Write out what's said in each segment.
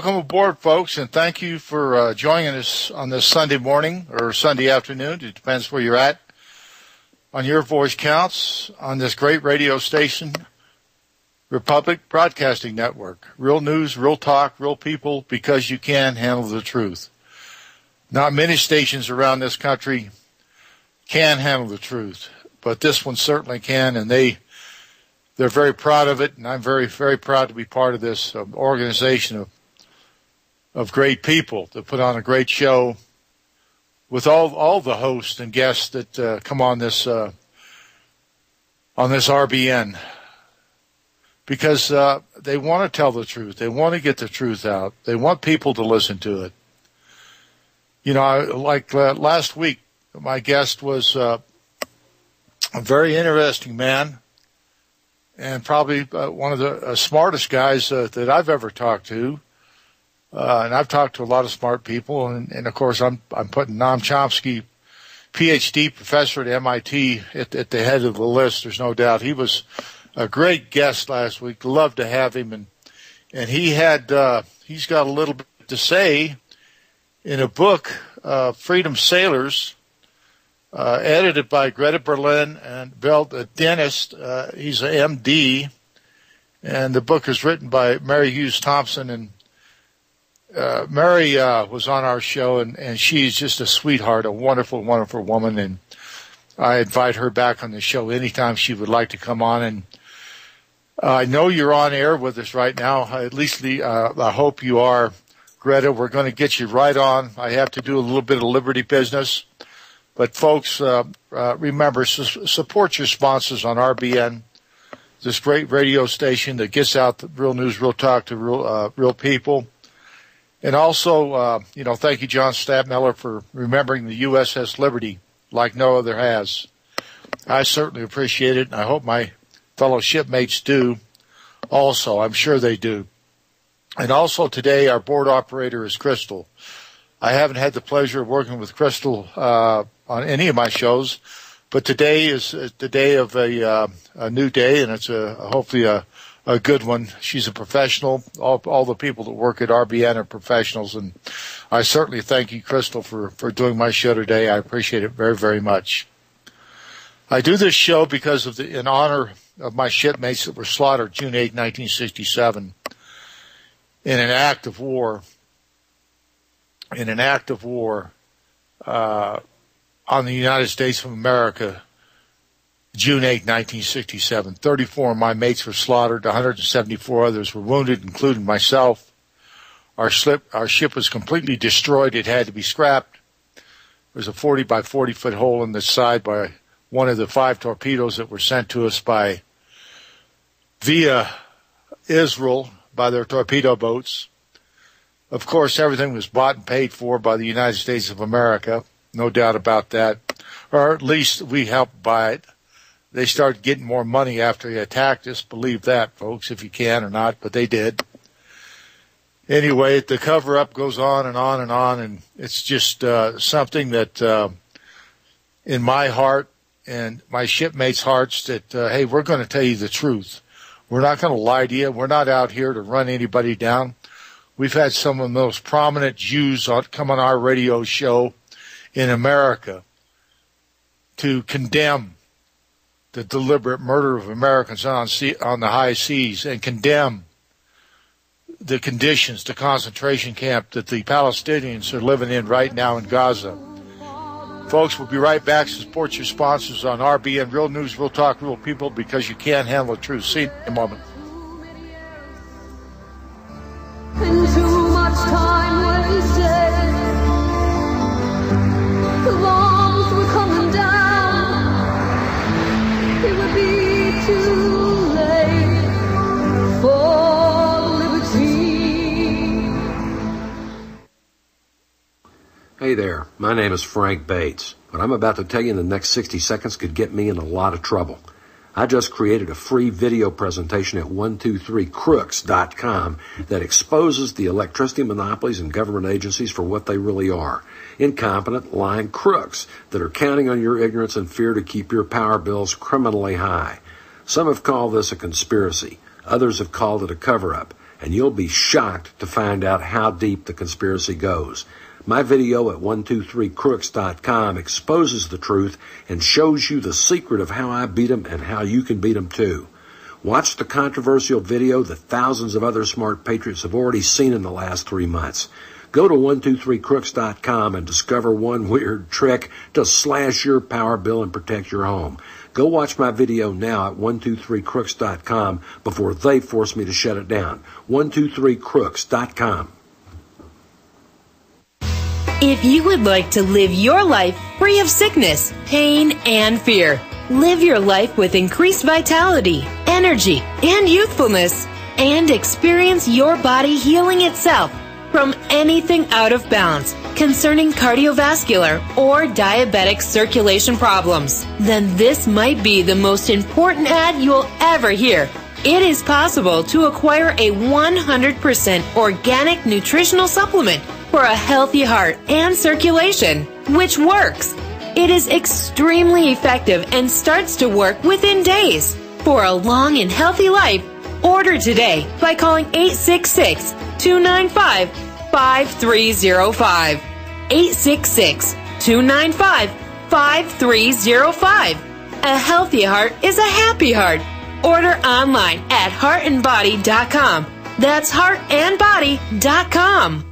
Welcome aboard, folks, and thank you for joining us on this Sunday morning or Sunday afternoon. It depends where you're at. On your voice counts on this great radio station, Republic Broadcasting Network. Real news, real talk, real people, because you can handle the truth. Not many stations around this country can handle the truth, but this one certainly can, and they're very proud of it, and I'm very, very proud to be part of this organization of great people that put on a great show with all the hosts and guests that come on this RBN, because they want to tell the truth. They want to get the truth out. They want people to listen to it. You know, last week, my guest was a very interesting man, and probably one of the smartest guys that I've ever talked to. And I've talked to a lot of smart people, and of course I'm putting Noam Chomsky, PhD professor at MIT, at the head of the list. There's no doubt. He was a great guest last week. Love to have him, and he's got a little bit to say in a book, Freedom Sailors, edited by Greta Berlin and Belt, a dentist. He's an MD, and the book is written by Mary Hughes Thompson. And Mary was on our show, and she's just a sweetheart, a wonderful, wonderful woman. And I invite her back on the show anytime she would like to come on. And I know you're on air with us right now. At least I hope you are, Greta. We're going to get you right on. I have to do a little bit of Liberty business. But, folks, remember, support your sponsors on RBN, this great radio station that gets out the real news, real talk to real people. And also, thank you, John Stabmeller, for remembering the USS Liberty like no other has. I certainly appreciate it, and I hope my fellow shipmates do also. I'm sure they do. And also today, our board operator is Crystal. I haven't had the pleasure of working with Crystal on any of my shows, but today is the day of a new day, and it's hopefully a good one. She's a professional. All the people that work at RBN are professionals, and I certainly thank you, Crystal, for doing my show today. I appreciate it very, very much. I do this show because in honor of my shipmates that were slaughtered June 8, 1967, in an act of war. On the United States of America, June 8, 1967. 34 of my mates were slaughtered. 174 others were wounded, including myself. Our ship was completely destroyed. It had to be scrapped. There was a 40 by 40 foot hole in the side by one of the 5 torpedoes that were sent to us via Israel by their torpedo boats. Of course, everything was bought and paid for by the United States of America. No doubt about that. Or at least we helped buy it. They started getting more money after they attacked us. Believe that, folks, if you can or not, but they did. Anyway, the cover-up goes on and on and on, and it's just something that in my heart and my shipmates' hearts that, hey, we're going to tell you the truth. We're not going to lie to you. We're not out here to run anybody down. We've had some of the most prominent Jews come on our radio show in America to condemn the deliberate murder of Americans on the high seas and condemn the conditions, the concentration camp that the Palestinians are living in right now in Gaza. Folks, we'll be right back. Support your sponsors on RBN, Real News, Real Talk, Real People, because you can't handle the truth. See you in a moment. Time wasted. The bombs were coming down. It would be too late for liberty. Hey there, my name is Frank Bates. What I'm about to tell you in the next 60 seconds could get me in a lot of trouble. I just created a free video presentation at 123crooks.com that exposes the electricity monopolies and government agencies for what they really are. Incompetent, lying crooks that are counting on your ignorance and fear to keep your power bills criminally high. Some have called this a conspiracy. Others have called it a cover-up. and you'll be shocked to find out how deep the conspiracy goes. My video at 123crooks.com exposes the truth and shows you the secret of how I beat them and how you can beat them too. Watch the controversial video that thousands of other smart patriots have already seen in the last 3 months. Go to 123crooks.com and discover one weird trick to slash your power bill and protect your home. Go watch my video now at 123crooks.com before they force me to shut it down. 123crooks.com. If you would like to live your life free of sickness, pain, and fear, live your life with increased vitality, energy, and youthfulness, and experience your body healing itself from anything out of balance concerning cardiovascular or diabetic circulation problems, then this might be the most important ad you'll ever hear. It is possible to acquire a 100% organic nutritional supplement for a healthy heart and circulation, which works. It is extremely effective and starts to work within days. For a long and healthy life, order today by calling 866-295-5305. 866-295-5305. A healthy heart is a happy heart. Order online at heartandbody.com. That's heartandbody.com.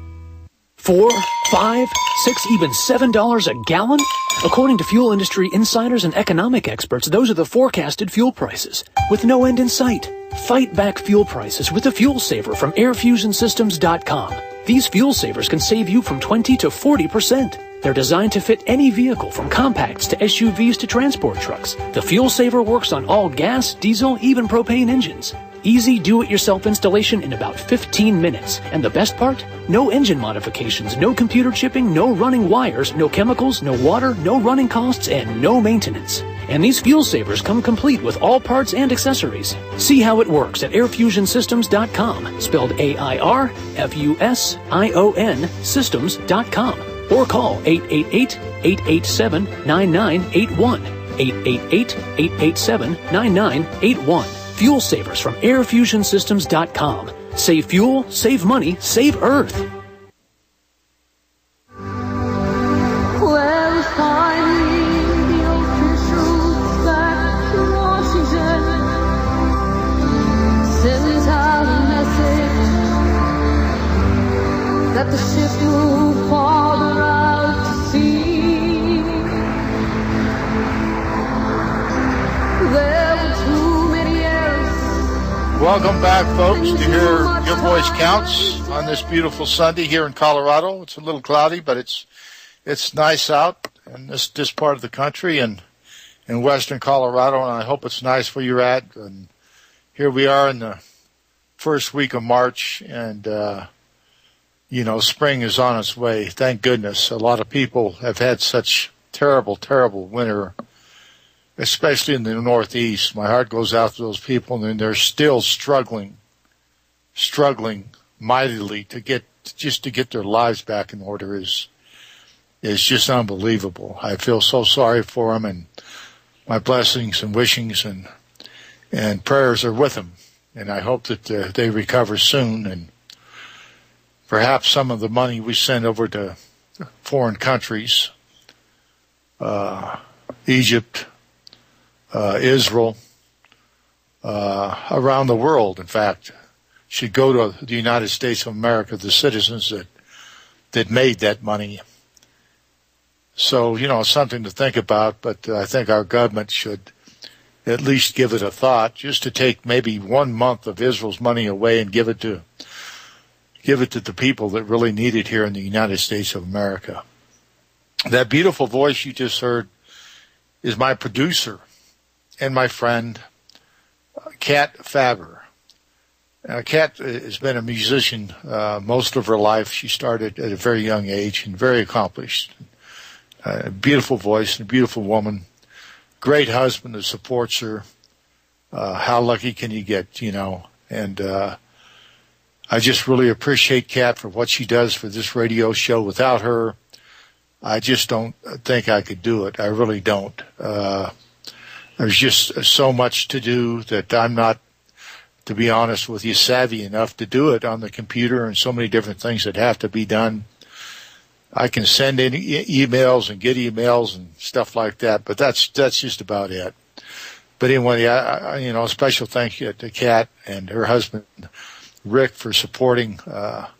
$4, $5, $6, even $7 a gallon? According to fuel industry insiders and economic experts, those are the forecasted fuel prices, with no end in sight. Fight back fuel prices with a fuel saver from airfusionsystems.com. These fuel savers can save you from 20 to 40%. They're designed to fit any vehicle from compacts to SUVs to transport trucks. The fuel saver works on all gas, diesel, even propane engines. Easy do-it-yourself installation in about 15 minutes. And the best part? No engine modifications, no computer chipping, no running wires, no chemicals, no water, no running costs, and no maintenance. And these fuel savers come complete with all parts and accessories. See how it works at airfusionsystems.com, spelled AIRFUSION systems.com, or call 888-887-9981, 888-887-9981. Fuel savers from airfusionsystems.com. Save fuel, save money, save Earth. Well, finally, the officials back to Washington sent out a message that the ship moved farther out to sea. There were too many errors. Welcome back, folks, to hear Your Voice Counts on this beautiful Sunday here in Colorado. It's a little cloudy, but it's nice out in this part of the country and in western Colorado, and I hope it's nice where you're at. And here we are in the first week of March, and spring is on its way. Thank goodness. A lot of people have had such terrible, terrible winter, especially in the Northeast. My heart goes out to those people, and they're still struggling mightily to get their lives back in order is just unbelievable. I feel so sorry for them, and my blessings and wishings and prayers are with them. And I hope that they recover soon, and perhaps some of the money we send over to foreign countries, Egypt, Israel, around the world, in fact, should go to the United States of America, the citizens that made that money. So, it's something to think about, but I think our government should at least give it a thought, just to take maybe 1 month of Israel's money away and give it to the people that really need it here in the United States of America. That beautiful voice you just heard is my producer and my friend, Kat Faber. Kat has been a musician most of her life. She started at a very young age and very accomplished. A beautiful voice and a beautiful woman. Great husband that supports her. How lucky can you get, And I just really appreciate Kat for what she does for this radio show. Without her, I just don't think I could do it. I really don't. There's just so much to do that I'm not to be honest with you, savvy enough to do it on the computer and so many different things that have to be done. I can send in emails and get emails and stuff like that, but that's just about it. But anyway, a special thank you to Kat and her husband, Rick, for supporting the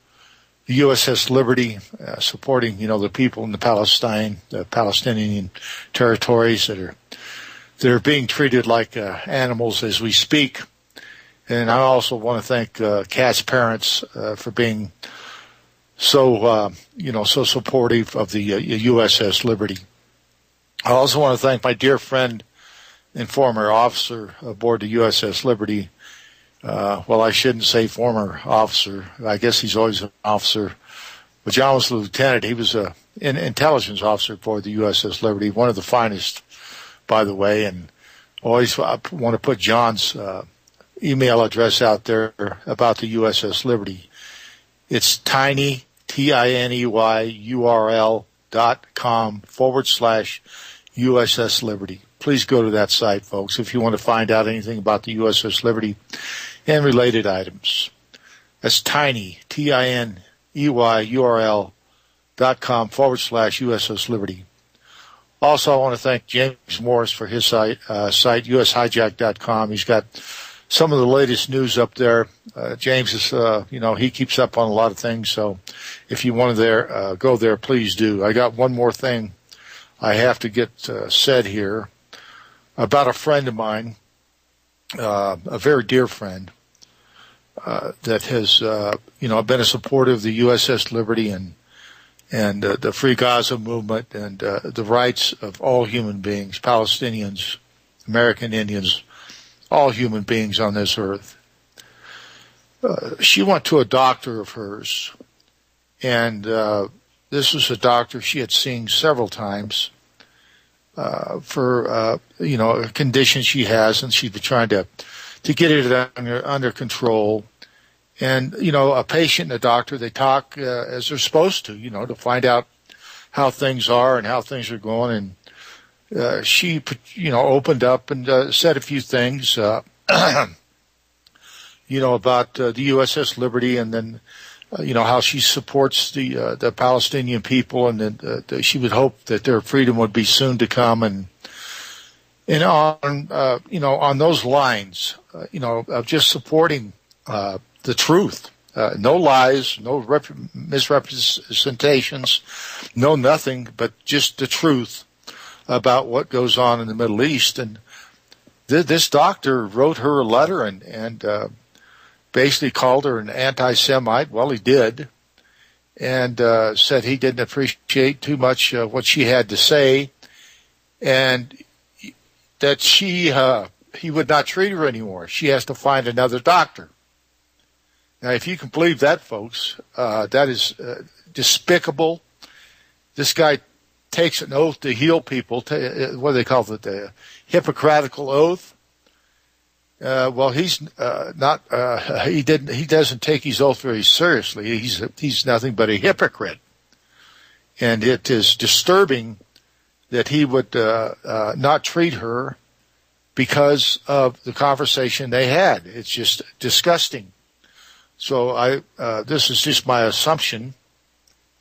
USS Liberty, supporting, the people in the Palestinian territories that are being treated like animals as we speak. And I also want to thank Kat's parents for being so supportive of the USS Liberty. I also want to thank my dear friend and former officer aboard the USS Liberty. Well, I shouldn't say former officer. I guess he's always an officer. But John was a lieutenant. He was an intelligence officer aboard the USS Liberty, one of the finest, by the way. And always I want to put John's email address out there about the USS Liberty. It's tiny, TinyURL.com/USS Liberty. Please go to that site, folks, if you want to find out anything about the USS Liberty and related items. That's tiny, TinyURL.com/USS Liberty. Also, I want to thank James Morris for his site, USHijack.com. He's got some of the latest news up there. James is, he keeps up on a lot of things. So if you want to go there, please do. I got one more thing I have to get said here about a friend of mine, a very dear friend, that has, been a supporter of the USS Liberty and the Free Gaza Movement and the rights of all human beings, Palestinians, American Indians, all human beings on this earth. She went to a doctor of hers, and this was a doctor she had seen several times for a condition she has, and she'd been trying to get it under control. And, a patient and a doctor, they talk as they're supposed to, to find out how things are and how things are going. And she, opened up and said a few things, about the USS Liberty, and then, how she supports the Palestinian people, and that she would hope that their freedom would be soon to come. And on those lines, of just supporting the truth, no lies, no misrepresentations, no nothing, but just the truth about what goes on in the Middle East. And this doctor wrote her a letter and basically called her an anti-Semite. Well, he did, and said he didn't appreciate too much what she had to say, and that he would not treat her anymore. She has to find another doctor. Now, if you can believe that, folks, that is despicable. This guy takes an oath to heal people. What do they call it? The Hippocratical oath. Well, he's not. He doesn't take his oath very seriously. He's nothing but a hypocrite, and it is disturbing that he would not treat her because of the conversation they had. It's just disgusting. So this is just my assumption.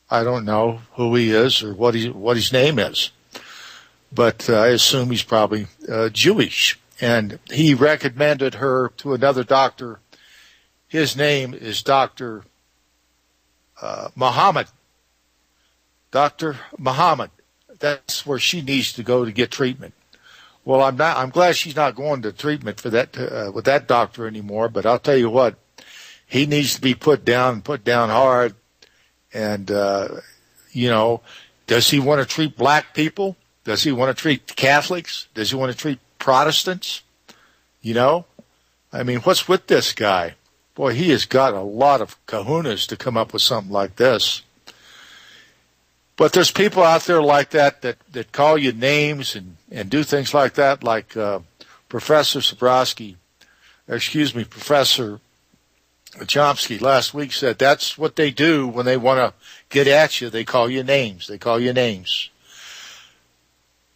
I don't know who he is or what his name is, but I assume he's probably Jewish. And he recommended her to another doctor. His name is Dr. Muhammad. Dr. Muhammad. That's where she needs to go to get treatment. Well, I'm glad she's not going to treatment for that with that doctor anymore. But I'll tell you what, he needs to be put down hard. And does he want to treat black people? Does he want to treat Catholics? Does he want to treat Protestants? I mean, what's with this guy? Boy, he has got a lot of kahunas to come up with something like this. But there's people out there like that call you names and do things like that, like Professor Chomsky last week said that's what they do when they want to get at you. They call you names.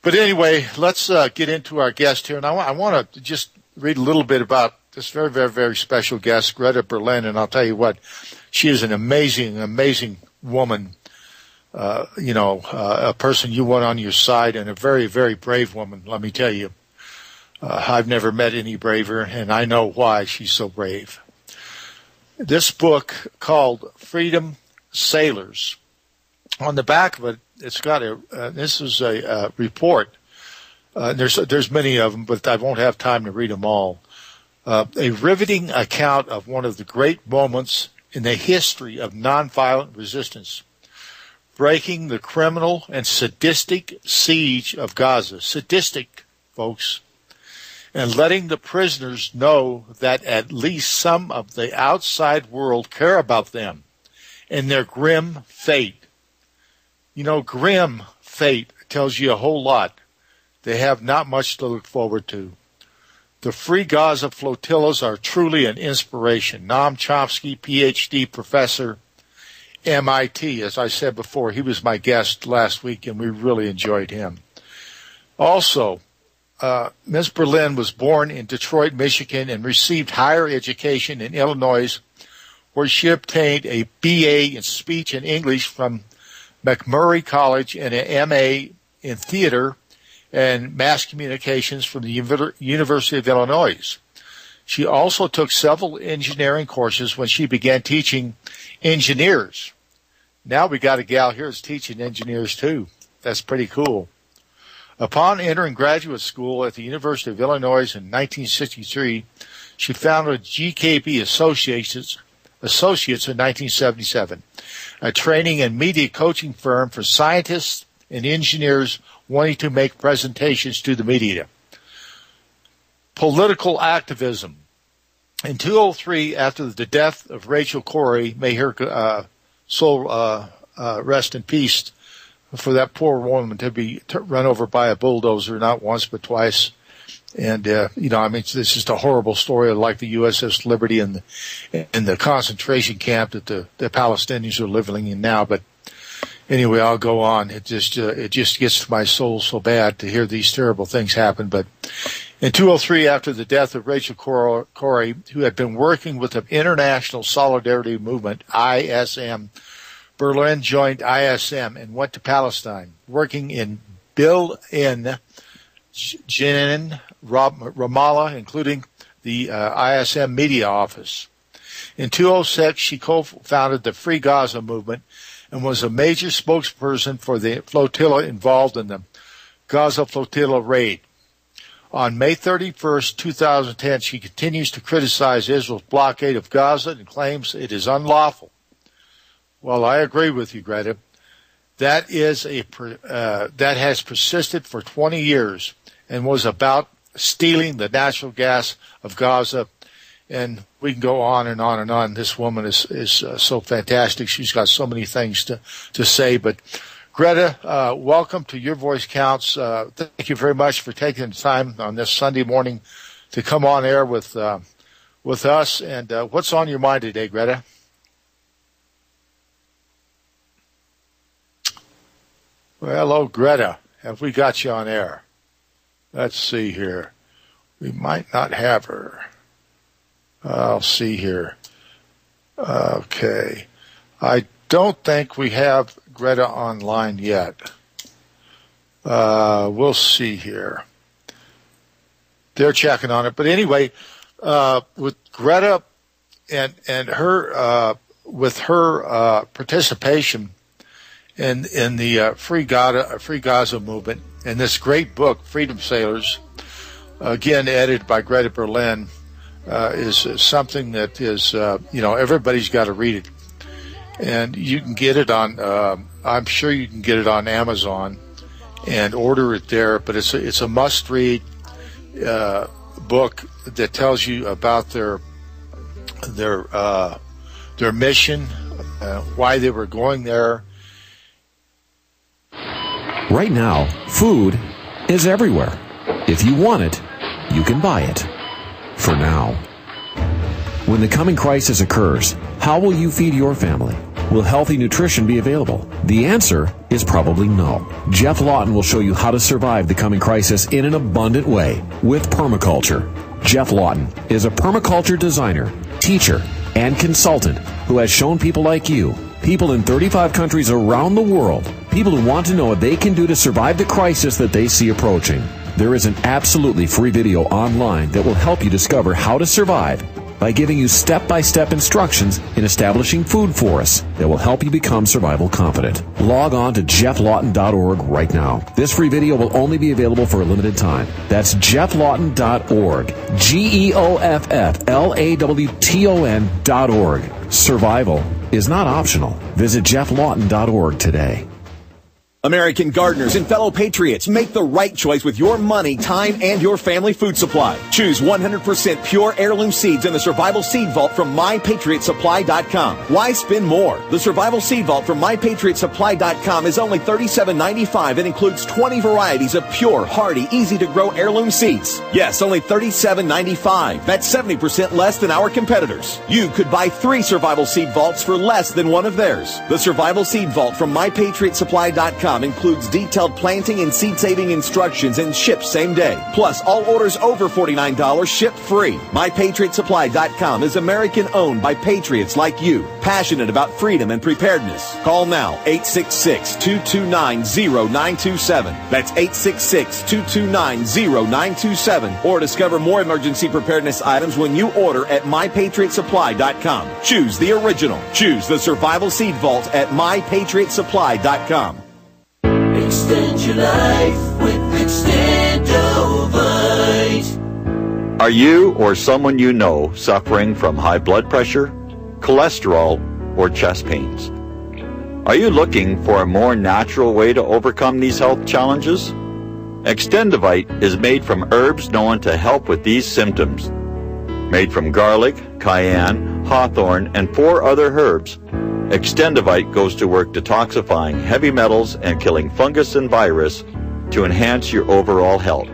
But anyway, let's get into our guest here. And I want to just read a little bit about this very, very, very special guest, Greta Berlin, and I'll tell you what, she is an amazing, amazing woman. A person you want on your side, and a very, very brave woman, let me tell you. I've never met any braver, and I know why she's so brave. This book called Freedom Sailors. On the back of it, it's got this is a report. There's many of them, but I won't have time to read them all. A riveting account of one of the great moments in the history of nonviolent resistance, breaking the criminal and sadistic siege of Gaza. Sadistic, folks. And letting the prisoners know that at least some of the outside world care about them and their grim fate. You know, grim fate tells you a whole lot. They have not much to look forward to. The Free Gaza flotillas are truly an inspiration. Noam Chomsky, Ph.D. professor, MIT, as I said before, he was my guest last week, and we really enjoyed him. Also, Ms. Berlin was born in Detroit, Michigan, and received higher education in Illinois, where she obtained a B.A. in Speech and English from McMurray College and an M.A. in Theater and Mass Communications from the University of Illinois. She also took several engineering courses when she began teaching engineers. Now we got a gal here that's teaching engineers too. That's pretty cool. Upon entering graduate school at the University of Illinois in 1963, she founded GKB Associates in 1977, a training and media coaching firm for scientists and engineers wanting to make presentations to the media. Political activism. In 2003, after the death of Rachel Corrie, may her soul rest in peace, for that poor woman to be run over by a bulldozer, not once but twice. And, this is just a horrible story, like the USS Liberty and the concentration camp that the Palestinians are living in now. But anyway, I'll go on. It just gets to my soul so bad to hear these terrible things happen. But in 2003, after the death of Rachel Corrie, who had been working with the International Solidarity Movement, ISM, Berlin joined ISM and went to Palestine, working in Jenin, Ramallah, including the ISM media office. In 2006, she co-founded the Free Gaza Movement and was a major spokesperson for the flotilla involved in the Gaza flotilla raid. On May 31st, 2010, she continues to criticize Israel's blockade of Gaza and claims it is unlawful. Well, I agree with you, Greta. That has persisted for 20 years and was about stealing the natural gas of Gaza. And we can go on and on and on. This woman is so fantastic. She's got so many things to say. But Greta, welcome to Your Voice Counts. Thank you very much for taking the time on this Sunday morning to come on air with us. And what's on your mind today, Greta? Well, hello, Greta. Have we got you on air? Let's see here. We might not have her. I'll see here. Okay. I don't think we have Greta online yet. We'll see here. They're checking on it. But anyway, with Greta and her, with her participation in the Free Gaza movement, and this great book, Freedom Sailors, again edited by Greta Berlin, is something that is everybody's got to read it, and you can get it on. I'm sure you can get it on Amazon and order it there. But it's a must-read book that tells you about their mission, why they were going there. Right now, food is everywhere. If you want it, you can buy it. For now. When the coming crisis occurs, how will you feed your family? Will healthy nutrition be available? The answer is probably no. Jeff Lawton will show you how to survive the coming crisis in an abundant way with permaculture. Jeff Lawton is a permaculture designer, teacher, and consultant who has shown people like you, people in 35 countries around the world, people who want to know what they can do to survive the crisis that they see approaching. There is an absolutely free video online that will help you discover how to survive by giving you step-by-step instructions in establishing food forests that will help you become survival confident. Log on to jefflawton.org right now. This free video will only be available for a limited time. That's jefflawton.org. GEOFFLAWTON.org. Survival is not optional. Visit jefflawton.org today. American gardeners and fellow patriots, make the right choice with your money, time, and your family food supply. Choose 100% pure heirloom seeds in the Survival Seed Vault from MyPatriotSupply.com. Why spend more? The Survival Seed Vault from MyPatriotSupply.com is only $37.95 and includes 20 varieties of pure, hardy, easy-to-grow heirloom seeds. Yes, only $37.95. That's 70% less than our competitors. You could buy 3 Survival Seed Vaults for less than one of theirs. The Survival Seed Vault from MyPatriotSupply.com includes detailed planting and seed-saving instructions and ships same day. Plus, all orders over $49 ship free. MyPatriotSupply.com is American-owned by patriots like you, passionate about freedom and preparedness. Call now, 866-229-0927. That's 866-229-0927. Or discover more emergency preparedness items when you order at MyPatriotSupply.com. Choose the original. Choose the Survival Seed Vault at MyPatriotSupply.com. Extend your life with Extendovite. Are you or someone you know suffering from high blood pressure, cholesterol, or chest pains? Are you looking for a more natural way to overcome these health challenges? Extendovite is made from herbs known to help with these symptoms. Made from garlic, cayenne, hawthorn, and 4 other herbs, Extendovite goes to work detoxifying heavy metals and killing fungus and virus to enhance your overall health.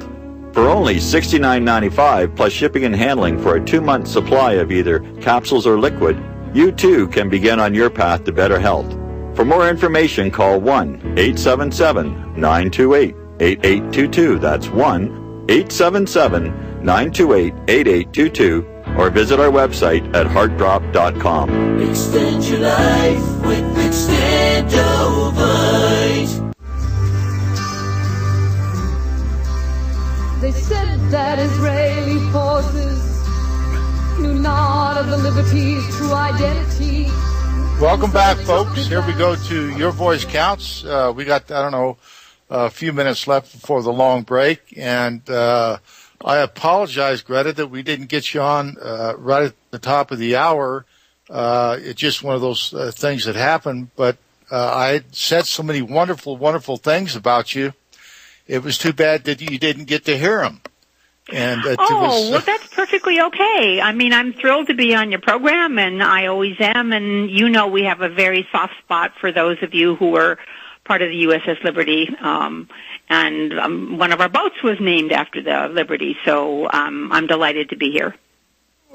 For only $69.95 plus shipping and handling for a 2-month supply of either capsules or liquid, you too can begin on your path to better health. For more information, call 1-877-928-8822. That's 1-877-928-8822. Or visit our website at heartdrop.com. Extend your life with Extendovite. They said that Israeli forces knew not of the Liberty's true identity. Welcome back, folks. Here we go to Your Voice Counts. We got, a few minutes left before the long break, and I apologize, Greta, that we didn't get you on right at the top of the hour. It's just one of those things that happened, but I said so many wonderful, wonderful things about you. It was too bad that you didn't get to hear them. And well, that's perfectly okay. I mean, I'm thrilled to be on your program, and I always am, and you know we have a very soft spot for those of you who were part of the USS Liberty, and one of our boats was named after the Liberty, so I'm delighted to be here.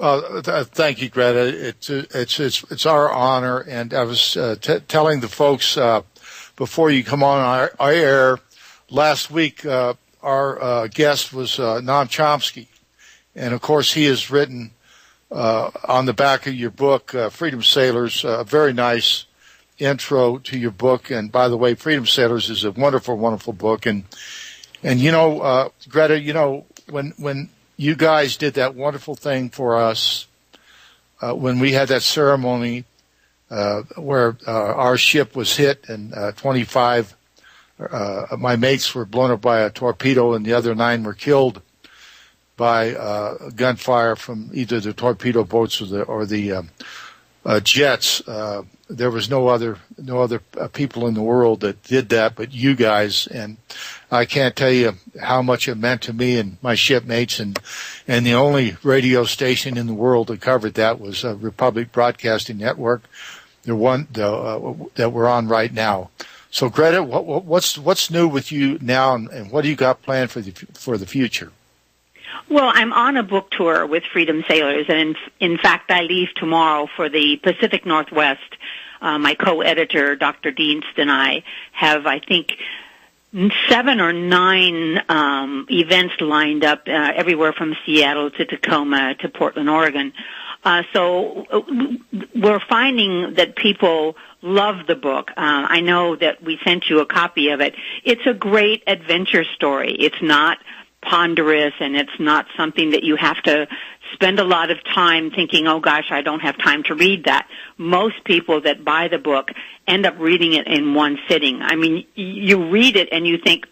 Thank you, Greta. It's our honor, and I was telling the folks before you come on our air last week. Our guest was Noam Chomsky, and of course he has written on the back of your book, Freedom Sailors, a very nice intro to your book. And by the way, Freedom Sailors is a wonderful, wonderful book. And Greta, when you guys did that wonderful thing for us, when we had that ceremony where our ship was hit and 25 my mates were blown up by a torpedo and the other 9 were killed by gunfire from either the torpedo boats or the jets. There was no other people in the world that did that but you guys, and I can't tell you how much it meant to me and my shipmates, and the only radio station in the world that covered that was Republic Broadcasting Network, the one that we're on right now. So Greta, what's new with you now, and what do you got planned for the future? Well, I'm on a book tour with Freedom Sailors, and in fact, I leave tomorrow for the Pacific Northwest. My co-editor, Dr. Dienst, and I have, I think, 7 or 9 events lined up everywhere from Seattle to Tacoma to Portland, Oregon. So we're finding that people love the book. I know that we sent you a copy of it. It's a great adventure story. It's not ponderous, and it's not something that you have to spend a lot of time thinking, oh gosh, I don't have time to read that. Most people that buy the book end up reading it in one sitting. I mean, you read it and you think,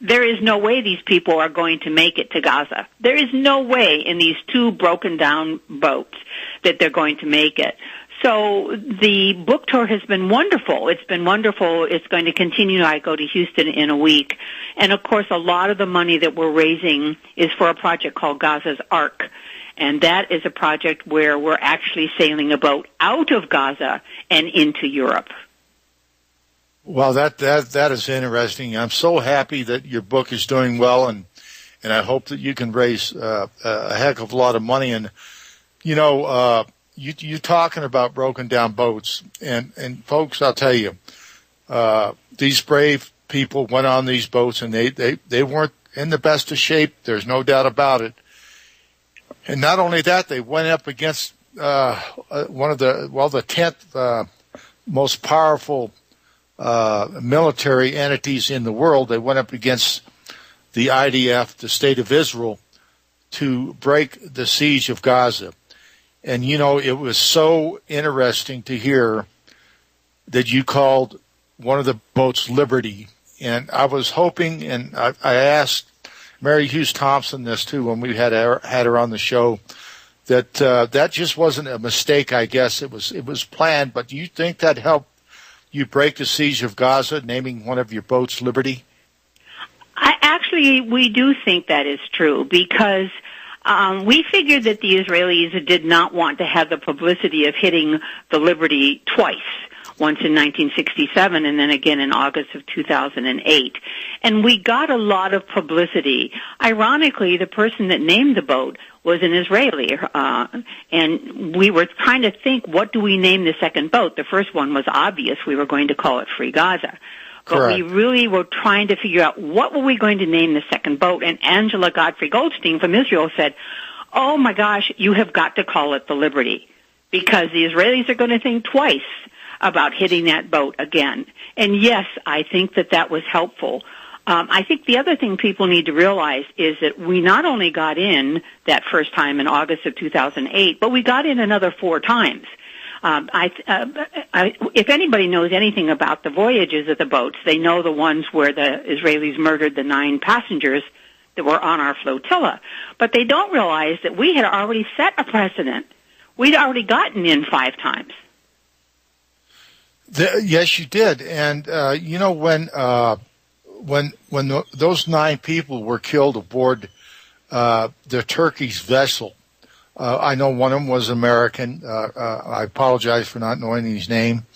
there is no way these people are going to make it to Gaza. There is no way in these 2 broken down boats that they're going to make it. So the book tour has been wonderful. It's been wonderful. It's going to continue. I go to Houston in a week. And, of course, a lot of the money that we're raising is for a project called Gaza's Ark. And that is a project where we're actually sailing a boat out of Gaza and into Europe. Well, that is interesting. I'm so happy that your book is doing well, and I hope that you can raise a heck of a lot of money. And, you know, you talking about broken down boats, and folks, I'll tell you, these brave people went on these boats, and they weren't in the best of shape. There's no doubt about it. And not only that, they went up against one of the 10th most powerful military entities in the world. They went up against the IDF, the State of Israel, to break the siege of Gaza. And, you know, it was so interesting to hear that you called one of the boats Liberty. And I was hoping, and I asked Mary Hughes Thompson this too when we had her on the show, that that just wasn't a mistake. I guess it was planned. But do you think that helped you break the siege of Gaza, naming one of your boats Liberty? We do think that is true, because we figured that the Israelis did not want to have the publicity of hitting the Liberty twice, once in 1967 and then again in August of 2008. And we got a lot of publicity. Ironically, the person that named the boat was an Israeli, and we were trying to think, what do we name the second boat? The first one was obvious. We were going to call it Free Gaza. But Correct. We really were trying to figure out what were we going to name the second boat. And Angela Godfrey Goldstein from Israel said, oh my gosh, you have got to call it the Liberty, because the Israelis are going to think twice about hitting that boat again. And yes, I think that was helpful. I think the other thing people need to realize is that we not only got in that first time in August of 2008, but we got in another 4 times. If anybody knows anything about the voyages of the boats, they know the ones where the Israelis murdered the 9 passengers that were on our flotilla. But they don't realize that we had already set a precedent. We'd already gotten in 5 times. Yes, you did. And, you know, when those 9 people were killed aboard the Turkish vessel, I know one of them was American. I apologize for not knowing his name.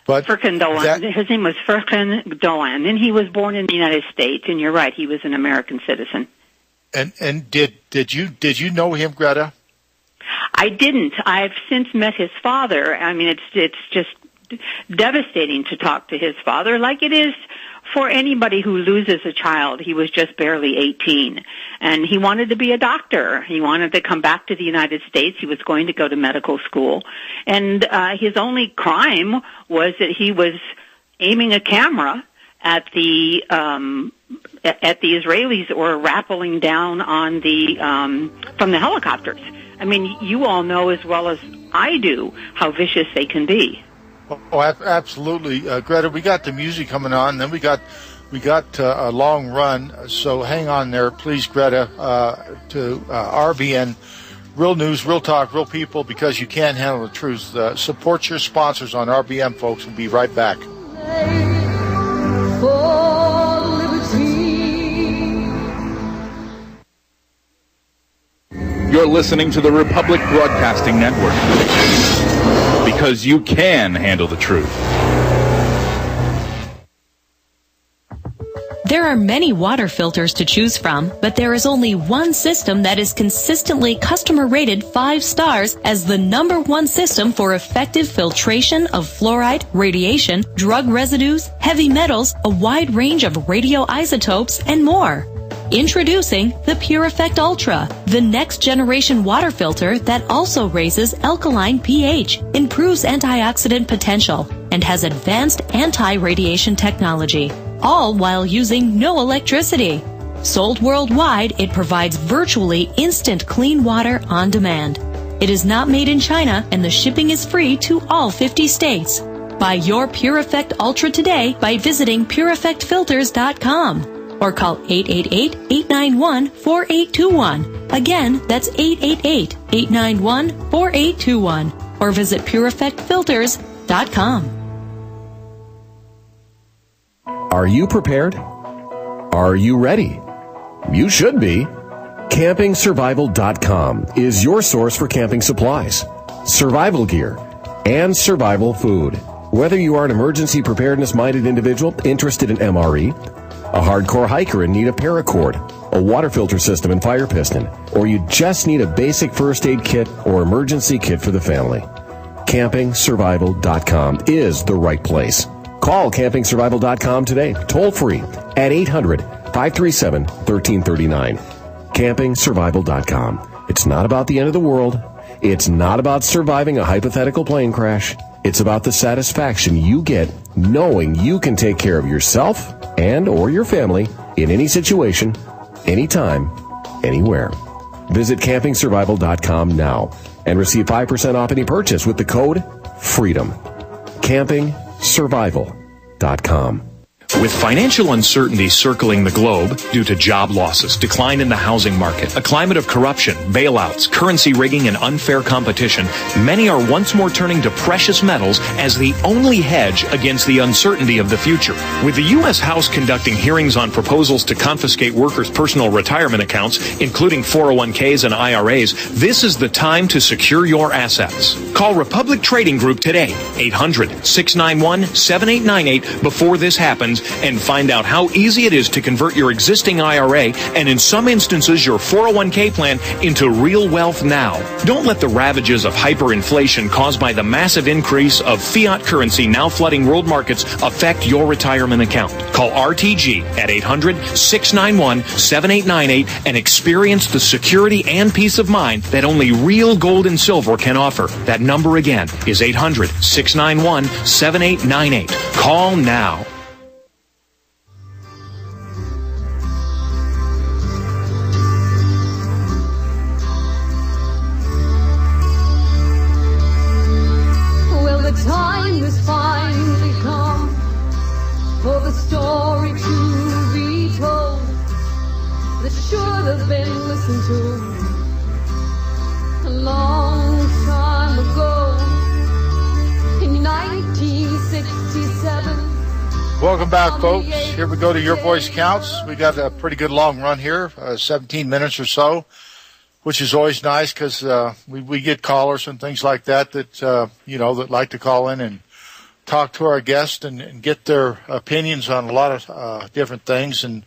But Furkan Doğan. His name was Furkan Doğan, and he was born in the United States. And you're right, he was an American citizen. And did you know him, Greta? I didn't. I've since met his father. I mean, it's just devastating to talk to his father, like it is for anybody who loses a child. He was just barely 18, and he wanted to be a doctor. He wanted to come back to the United States. He was going to go to medical school, and his only crime was that he was aiming a camera at the Israelis that were rappelling down on from the helicopters. I mean, you all know as well as I do how vicious they can be. Oh, absolutely, Greta. We got the music coming on, and then we got a long run. So hang on there, please, Greta. To RBN, real news, real talk, real people. Because you can't handle the truth. Support your sponsors on RBN, folks. We'll be right back. You're listening to the Republic Broadcasting Network, because you can handle the truth. There are many water filters to choose from, but there is only one system that is consistently customer rated 5 stars as the #1 system for effective filtration of fluoride, radiation, drug residues, heavy metals, a wide range of radioisotopes, and more. Introducing the Pure Effect Ultra, the next generation water filter that also raises alkaline pH, improves antioxidant potential, and has advanced anti-radiation technology, all while using no electricity. Sold worldwide, it provides virtually instant clean water on demand. It is not made in China, and the shipping is free to all 50 states. Buy your Pure Effect Ultra today by visiting pureeffectfilters.com. or call 888-891-4821. Again, that's 888-891-4821. Or visit pureeffectfilters.com. Are you prepared? Are you ready? You should be. CampingSurvival.com is your source for camping supplies, survival gear, and survival food. Whether you are an emergency preparedness-minded individual interested in MRE, a hardcore hiker in need of paracord, a water filter system and fire piston, or you just need a basic first aid kit or emergency kit for the family, CampingSurvival.com is the right place. Call CampingSurvival.com today, toll free at 800-537-1339. CampingSurvival.com. It's not about the end of the world. It's not about surviving a hypothetical plane crash. It's about the satisfaction you get knowing you can take care of yourself and or your family in any situation, anytime, anywhere. Visit CampingSurvival.com now and receive 5% off any purchase with the code FREEDOM. CampingSurvival.com. With financial uncertainty circling the globe due to job losses, decline in the housing market, a climate of corruption, bailouts, currency rigging, and unfair competition, many are once more turning to precious metals as the only hedge against the uncertainty of the future. With the U.S. House conducting hearings on proposals to confiscate workers' personal retirement accounts, including 401ks and IRAs, this is the time to secure your assets. Call Republic Trading Group today, 800-691-7898 before this happens, and find out how easy it is to convert your existing IRA and in some instances your 401k plan into real wealth now. Don't let the ravages of hyperinflation caused by the massive increase of fiat currency now flooding world markets affect your retirement account. Call RTG at 800-691-7898 and experience the security and peace of mind that only real gold and silver can offer. That number again is 800-691-7898. Call now. Time has finally come for the story to be told that should have been listened to a long time ago in 1967. Welcome back, folks. Here we go to Your Voice Counts. We got a pretty good long run here, 17 minutes or so, which is always nice because we get callers and things like that that like to call in and talk to our guests and get their opinions on a lot of different things. And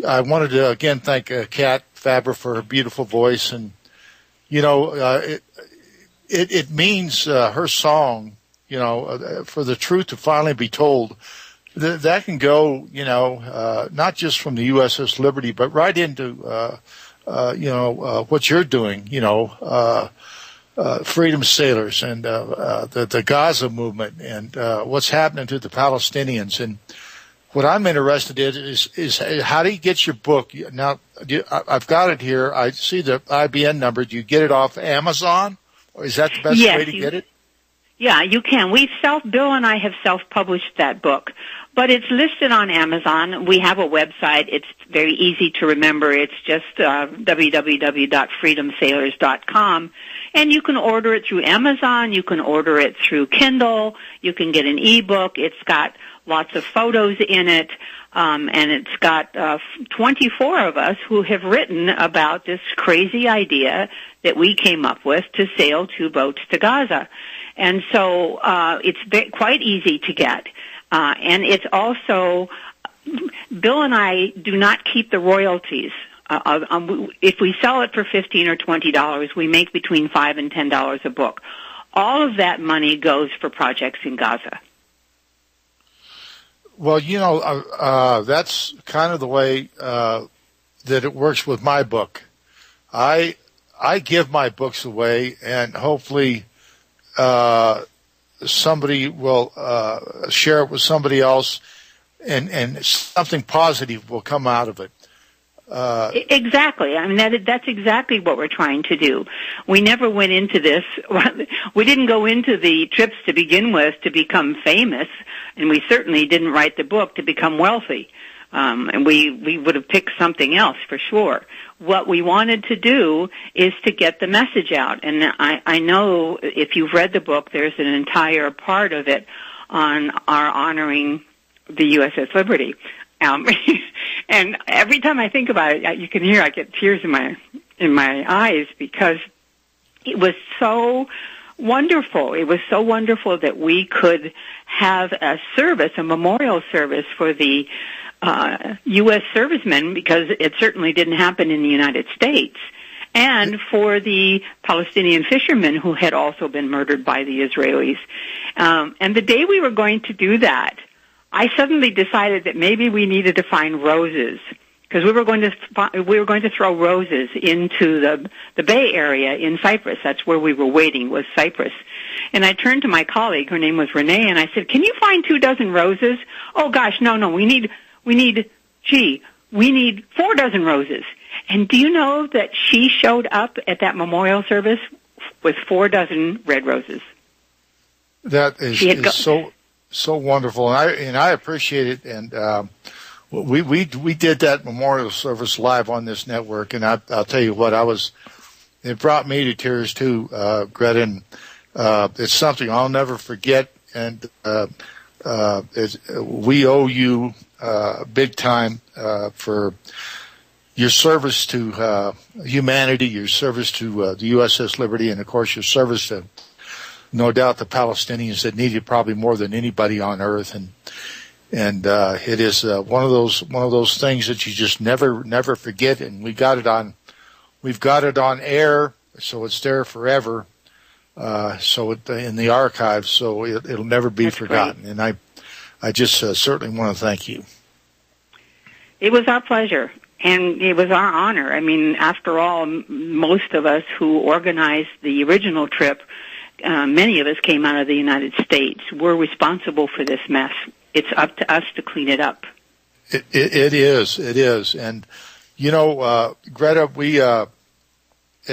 I wanted to, again, thank Kat Faber for her beautiful voice. And, it means her song, for the truth to finally be told. That can go, not just from the USS Liberty, but right into what you're doing, Freedom Sailors and the Gaza Movement and what's happening to the Palestinians. And what I'm interested in is how do you get your book? Now, I've got it here. I see the IBN number. Do you get it off Amazon? Or is that the best way to get it? Yeah, you can. Bill and I have self-published that book, but it's listed on Amazon. We have a website. It's very easy to remember. It's just www.freedomsailors.com, and you can order it through Amazon. You can order it through Kindle. You can get an ebook. It's got lots of photos in it, and it's got 24 of us who have written about this crazy idea that we came up with to sail 2 boats to Gaza. And so it's quite easy to get. And it's also, Bill and I do not keep the royalties. If we sell it for $15 or $20, we make between $5 and $10 a book. All of that money goes for projects in Gaza. Well, that's kind of the way that it works with my book. I give my books away, and hopefully somebody will share it with somebody else, and something positive will come out of it. Exactly. I mean, that's exactly what we're trying to do. We never went into this. We didn't go into the trips to begin with to become famous, and we certainly didn't write the book to become wealthy. And we would have picked something else for sure. What we wanted to do is to get the message out. And I know if you've read the book, there's an entire part of it on our honoring the USS Liberty. And every time I think about it, you can hear I get tears in my eyes, because it was so wonderful. It was so wonderful that we could have a service, a memorial service for the U.S. servicemen, because it certainly didn't happen in the United States, and for the Palestinian fishermen who had also been murdered by the Israelis. And the day we were going to do that, I suddenly decided that maybe we needed to find roses, because we were going to throw roses into the Bay Area in Cyprus. That's where we were waiting, was Cyprus. And I turned to my colleague, her name was Renee, and I said, "Can you find 24 roses?" "Oh gosh, no, we need 4 dozen roses." And do you know that she showed up at that memorial service with 4 dozen red roses? That is so wonderful, and I appreciate it. And we did that memorial service live on this network, and I'll tell you what, it brought me to tears too, Greta. And it's something I'll never forget. And we owe you big time for your service to humanity, your service to the USS Liberty, and of course your service to, no doubt, the Palestinians that need it probably more than anybody on earth. And it is one of those things that you just never forget. And we've got it on air, so it's there forever. So in the archives, so it'll never be forgotten. Great. And I just certainly want to thank you. It was our pleasure, and it was our honor. I mean, after all, most of us who organized the original trip, many of us came out of the United States. We're responsible for this mess. It's up to us to clean it up. It is. And, Greta, we at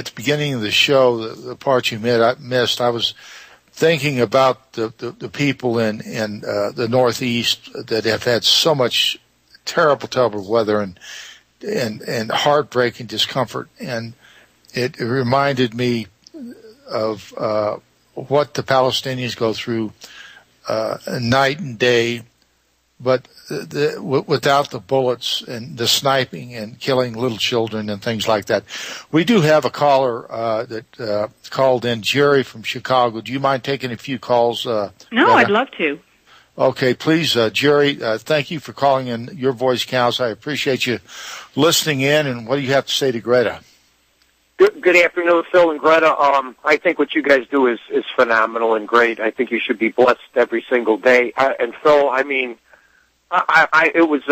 the beginning of the show, the part you missed, I was thinking about the people in the Northeast that have had so much terrible weather and heartbreaking discomfort, and it reminded me of what the Palestinians go through night and day, but without the bullets and the sniping and killing little children and things like that. We do have a caller that called in, Jerry from Chicago. Do you mind taking a few calls? No, I'd love to. Okay, please, Jerry, thank you for calling in. Your voice counts. I appreciate you listening in. And what do you have to say to Greta? Good afternoon, Phil and Greta. I think what you guys do is phenomenal and great. I think you should be blessed every single day. And Phil, I mean, it was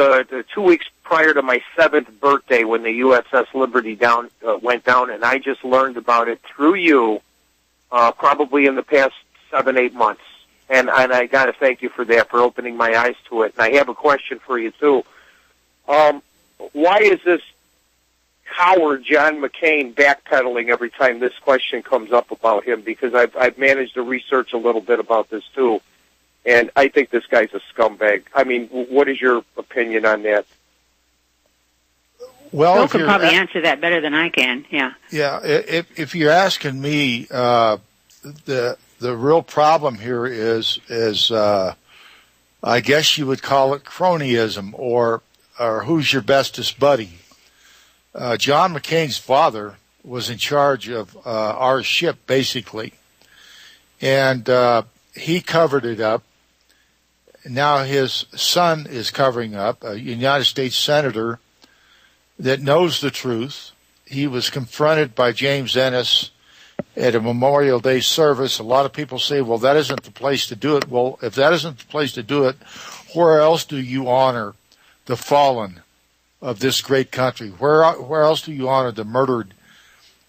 2 weeks prior to my 7th birthday when the USS Liberty went down, and I just learned about it through you, probably in the past 7-8 months. And I got to thank you for that, for opening my eyes to it. And I have a question for you too. Why is this coward John McCain backpedaling every time this question comes up about him? Because I've managed to research a little bit about this too, and I think this guy's a scumbag. I mean, what is your opinion on that? Well, Phil can probably answer that better than I can. Yeah. Yeah. If you're asking me, the real problem here is I guess you would call it cronyism, or who's your bestest buddy. John McCain's father was in charge of our ship, basically, and he covered it up, now his son is covering up, a United States senator that knows the truth. He was confronted by James Ennis at a Memorial Day service. A lot of people say, well, that isn't the place to do it. Well, if that isn't the place to do it, where else do you honor the fallen of this great country? Where else do you honor the murdered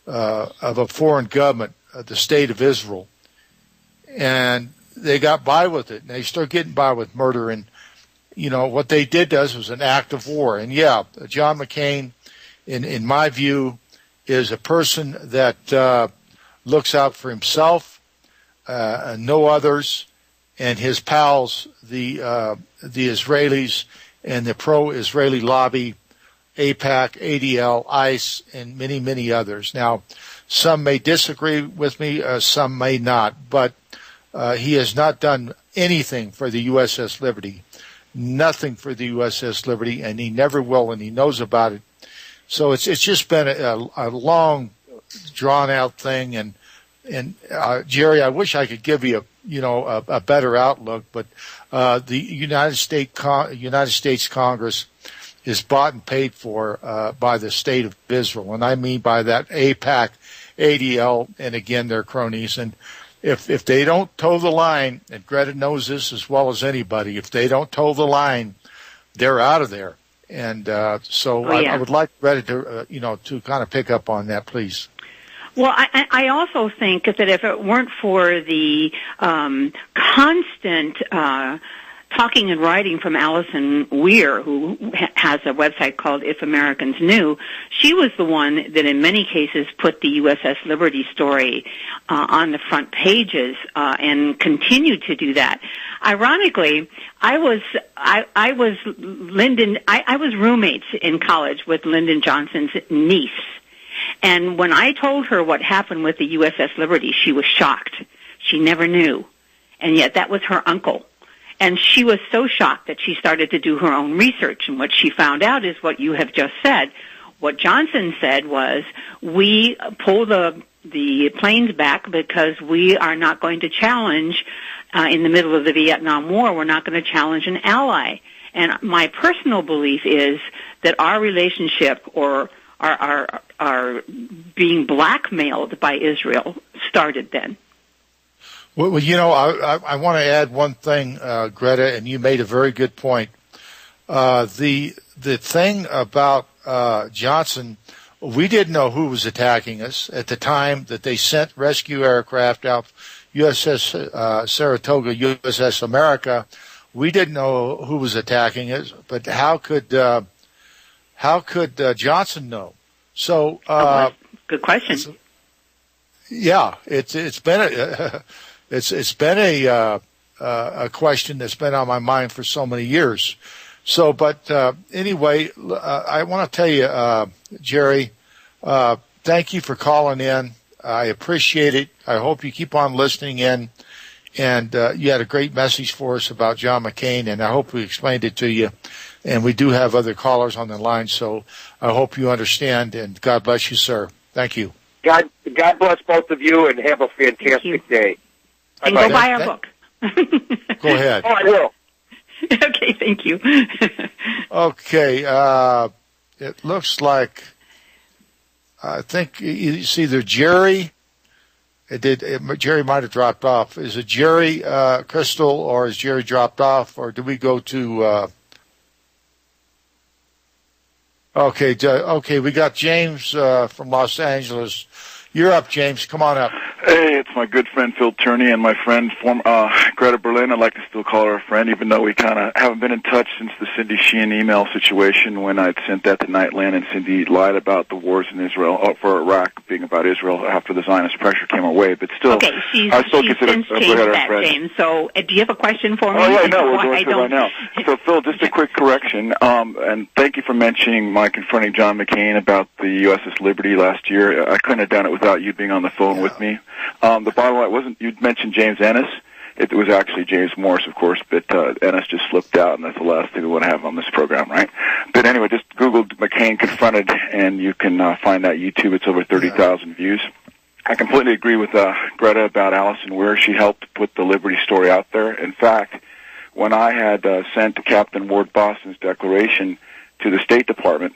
of a foreign government, the state of Israel? And they got by with it, and they start getting by with murder. And, you know, what they did was an act of war. And, yeah, John McCain, in my view, is a person that looks out for himself, no others, and his pals, the Israelis and the pro-Israeli lobby, AIPAC, ADL, ICE, and many, many others. Now, some may disagree with me, some may not, but he has not done anything for the USS Liberty, nothing for the USS Liberty, and he never will, and he knows about it. So it's just been a long, drawn-out thing, and Jerry, I wish I could give you a better outlook, but the United States Congress is bought and paid for by the state of Israel, and I mean by that AIPAC, ADL, and again their cronies. And if they don't toe the line, and Greta knows this as well as anybody, if they don't toe the line, they're out of there. And I would like Greta to to kind of pick up on that, please. Well, I also think that if it weren't for the constant talking and writing from Allison Weir, who has a website called If Americans Knew, she was the one that in many cases put the USS Liberty story on the front pages and continued to do that. Ironically, I was roommates in college with Lyndon Johnson's niece. And when I told her what happened with the USS Liberty, she was shocked. She never knew. And yet that was her uncle. And she was so shocked that she started to do her own research. And what she found out is what you have just said. What Johnson said was, we pull the planes back because we are not going to challenge, in the middle of the Vietnam War, we're not going to challenge an ally. And my personal belief is that our relationship or are being blackmailed by Israel started then. Well, I want to add one thing, Greta, and you made a very good point. The thing about Johnson, we didn't know who was attacking us at the time that they sent rescue aircraft out, USS Saratoga, USS America. We didn't know who was attacking us, but how could Johnson know? So, good question. Yeah, it's been a question that's been on my mind for so many years. So, but anyway, I want to tell you, Jerry, thank you for calling in. I appreciate it. I hope you keep on listening in. And you had a great message for us about John McCain, and I hope we explained it to you. And we do have other callers on the line, so I hope you understand, and God bless you, sir. Thank you. God bless both of you, and have a fantastic day. And go buy our book. Go ahead. Oh, I will. Okay, thank you. Okay, it looks like, I think it's either Jerry. Jerry might have dropped off. Is it Jerry, Crystal, or is Jerry dropped off, or do we go to? Okay, we got James from Los Angeles. You're up, James. Come on up. Hey, it's my good friend Phil Tourney and my friend Greta Berlin. I'd like to still call her a friend, even though we kind of haven't been in touch since the Cindy Sheehan email situation when I'd sent that to Nightland and Cindy lied about the wars in Israel, for Iraq being about Israel after the Zionist pressure came our way. But still, I still consider her a friend. James. So, do you have a question for me? Oh, yeah, no, we're going through it right now. So, Phil, just a quick correction, and thank you for mentioning my confronting John McCain about the USS Liberty last year. I couldn't have done it without you being on the phone with me. The bottom line you'd mentioned James Ennis. It was actually James Morris, of course, but Ennis just slipped out, and that's the last thing we want to have on this program, right? But anyway, just Google McCain confronted, and you can find that YouTube. It's over 30,000 views. I completely agree with Greta about Allison Weir. She helped put the Liberty story out there. In fact, when I had sent Captain Ward Boston's declaration to the State Department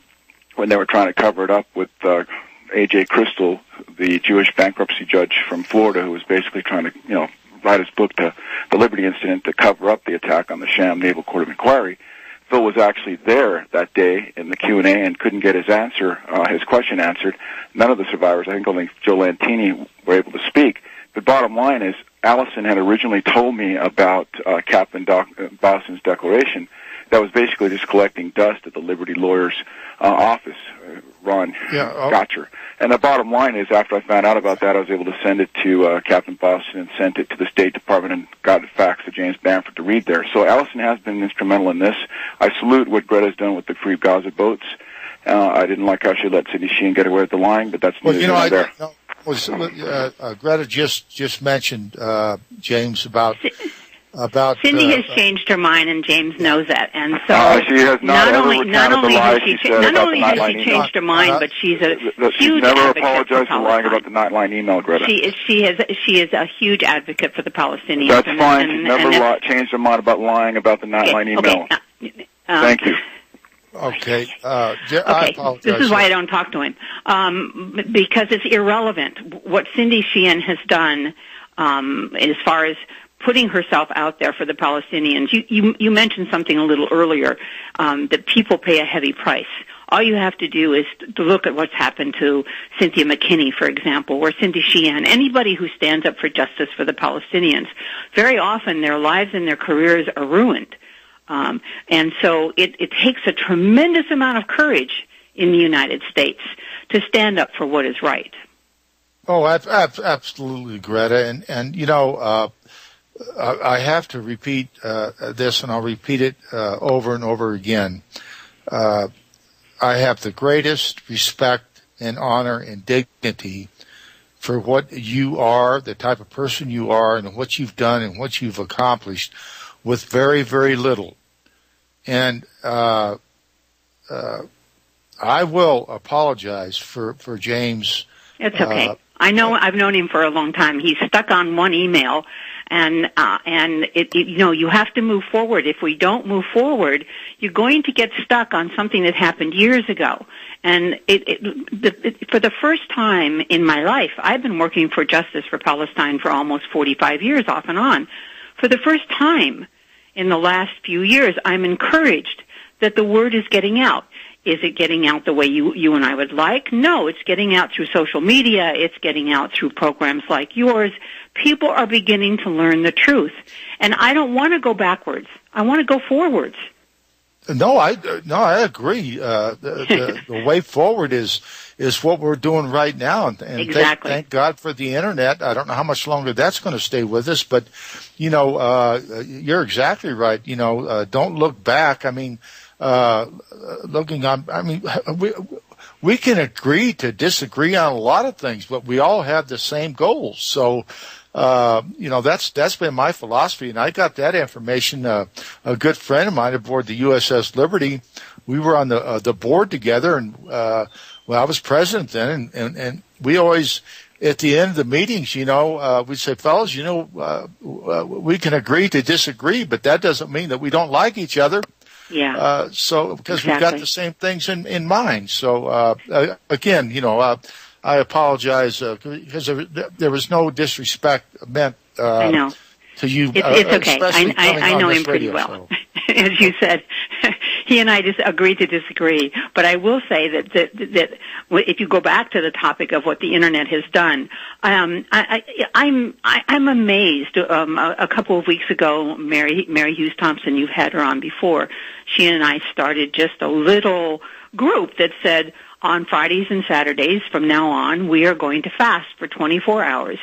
when they were trying to cover it up with A.J. Crystal, the Jewish bankruptcy judge from Florida, who was basically trying to, write his book, The Liberty Incident, to cover up the attack on the sham Naval Court of Inquiry. Phil was actually there that day in the Q&A and couldn't get his question answered. None of the survivors, I think only Joe Lantini, were able to speak. The bottom line is, Allison had originally told me about Captain Boston's declaration that was basically just collecting dust at the Liberty lawyer's office, Ron Gotcher. And the bottom line is, after I found out about that, I was able to send it to Captain Boston and sent it to the State Department and got it faxed to James Bamford to read there. So Allison has been instrumental in this. I salute what Greta's done with the Free Gaza boats. I didn't like how she let Cindy Sheehan get away with the lying, but that's neither here nor there. Greta just mentioned, James, about Cindy has changed her mind, and James knows that. And so she has not only has she changed her mind, but she's a huge she's never advocate apologized for lying about the Nightline email, Greta. She is a huge advocate for the Palestinians. That's fine. She's never changed her mind about lying about the Nightline email. Thank you. Okay. I apologize. This is why I don't talk to him, because it's irrelevant. What Cindy Sheehan has done, as far as putting herself out there for the Palestinians. You mentioned something a little earlier, that people pay a heavy price. All you have to do is to look at what's happened to Cynthia McKinney, for example, or Cindy Sheehan, anybody who stands up for justice for the Palestinians. Very often their lives and their careers are ruined. And so it takes a tremendous amount of courage in the United States to stand up for what is right. Oh, absolutely, Greta. And I have to repeat this, and I'll repeat it over and over again. I have the greatest respect and honor and dignity for what you are, the type of person you are, and what you've done and what you've accomplished with very, very little. And I will apologize for James. It's okay. I know. I've known him for a long time. He's stuck on one email. And you have to move forward. If we don't move forward, you're going to get stuck on something that happened years ago. And for the first time in my life, I've been working for justice for Palestine for almost 45 years, off and on. For the first time in the last few years, I'm encouraged that the word is getting out. Is it getting out the way you and I would like? No, it's getting out through social media. It's getting out through programs like yours. People are beginning to learn the truth. And I don't want to go backwards. I want to go forwards. No, I agree. The way forward is what we're doing right now. And exactly. Thank God for the Internet. I don't know how much longer that's going to stay with us, but, you're exactly right. Don't look back. I mean, we can agree to disagree on a lot of things, but we all have the same goals. So, that's been my philosophy, and I got that information. A good friend of mine aboard the USS Liberty, we were on the board together, and I was president then, and we always, at the end of the meetings, we'd say, fellas, we can agree to disagree, but that doesn't mean that we don't like each other. Yeah. Because we've got the same things in mind. So, again, I apologize because there was no disrespect meant I know. to you. It's okay. I know him pretty well. As you said, he and I agreed to disagree. But I will say that if you go back to the topic of what the Internet has done, I'm amazed. A couple of weeks ago, Mary Hughes Thompson, you've had her on before. She and I started just a little group that said, on Fridays and Saturdays from now on, we are going to fast for 24 hours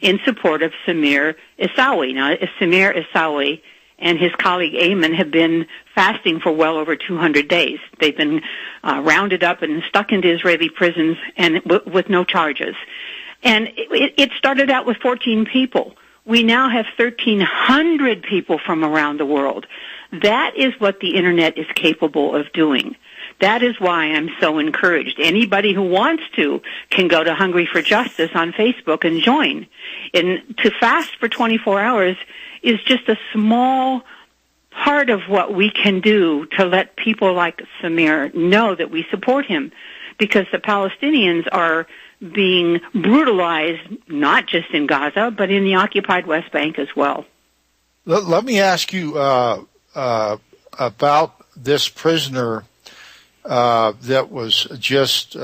in support of Samir Isawi. Now, Samir Isawi and his colleague Ayman have been fasting for well over 200 days. They've been rounded up and stuck into Israeli prisons and with no charges. And it started out with 14 people. We now have 1,300 people from around the world. That is what the Internet is capable of doing. That is why I'm so encouraged. Anybody who wants to can go to Hungry for Justice on Facebook and join. And to fast for 24 hours is just a small part of what we can do to let people like Samir know that we support him, because the Palestinians are being brutalized, not just in Gaza, but in the occupied West Bank as well. Let me ask you about this prisoner that was just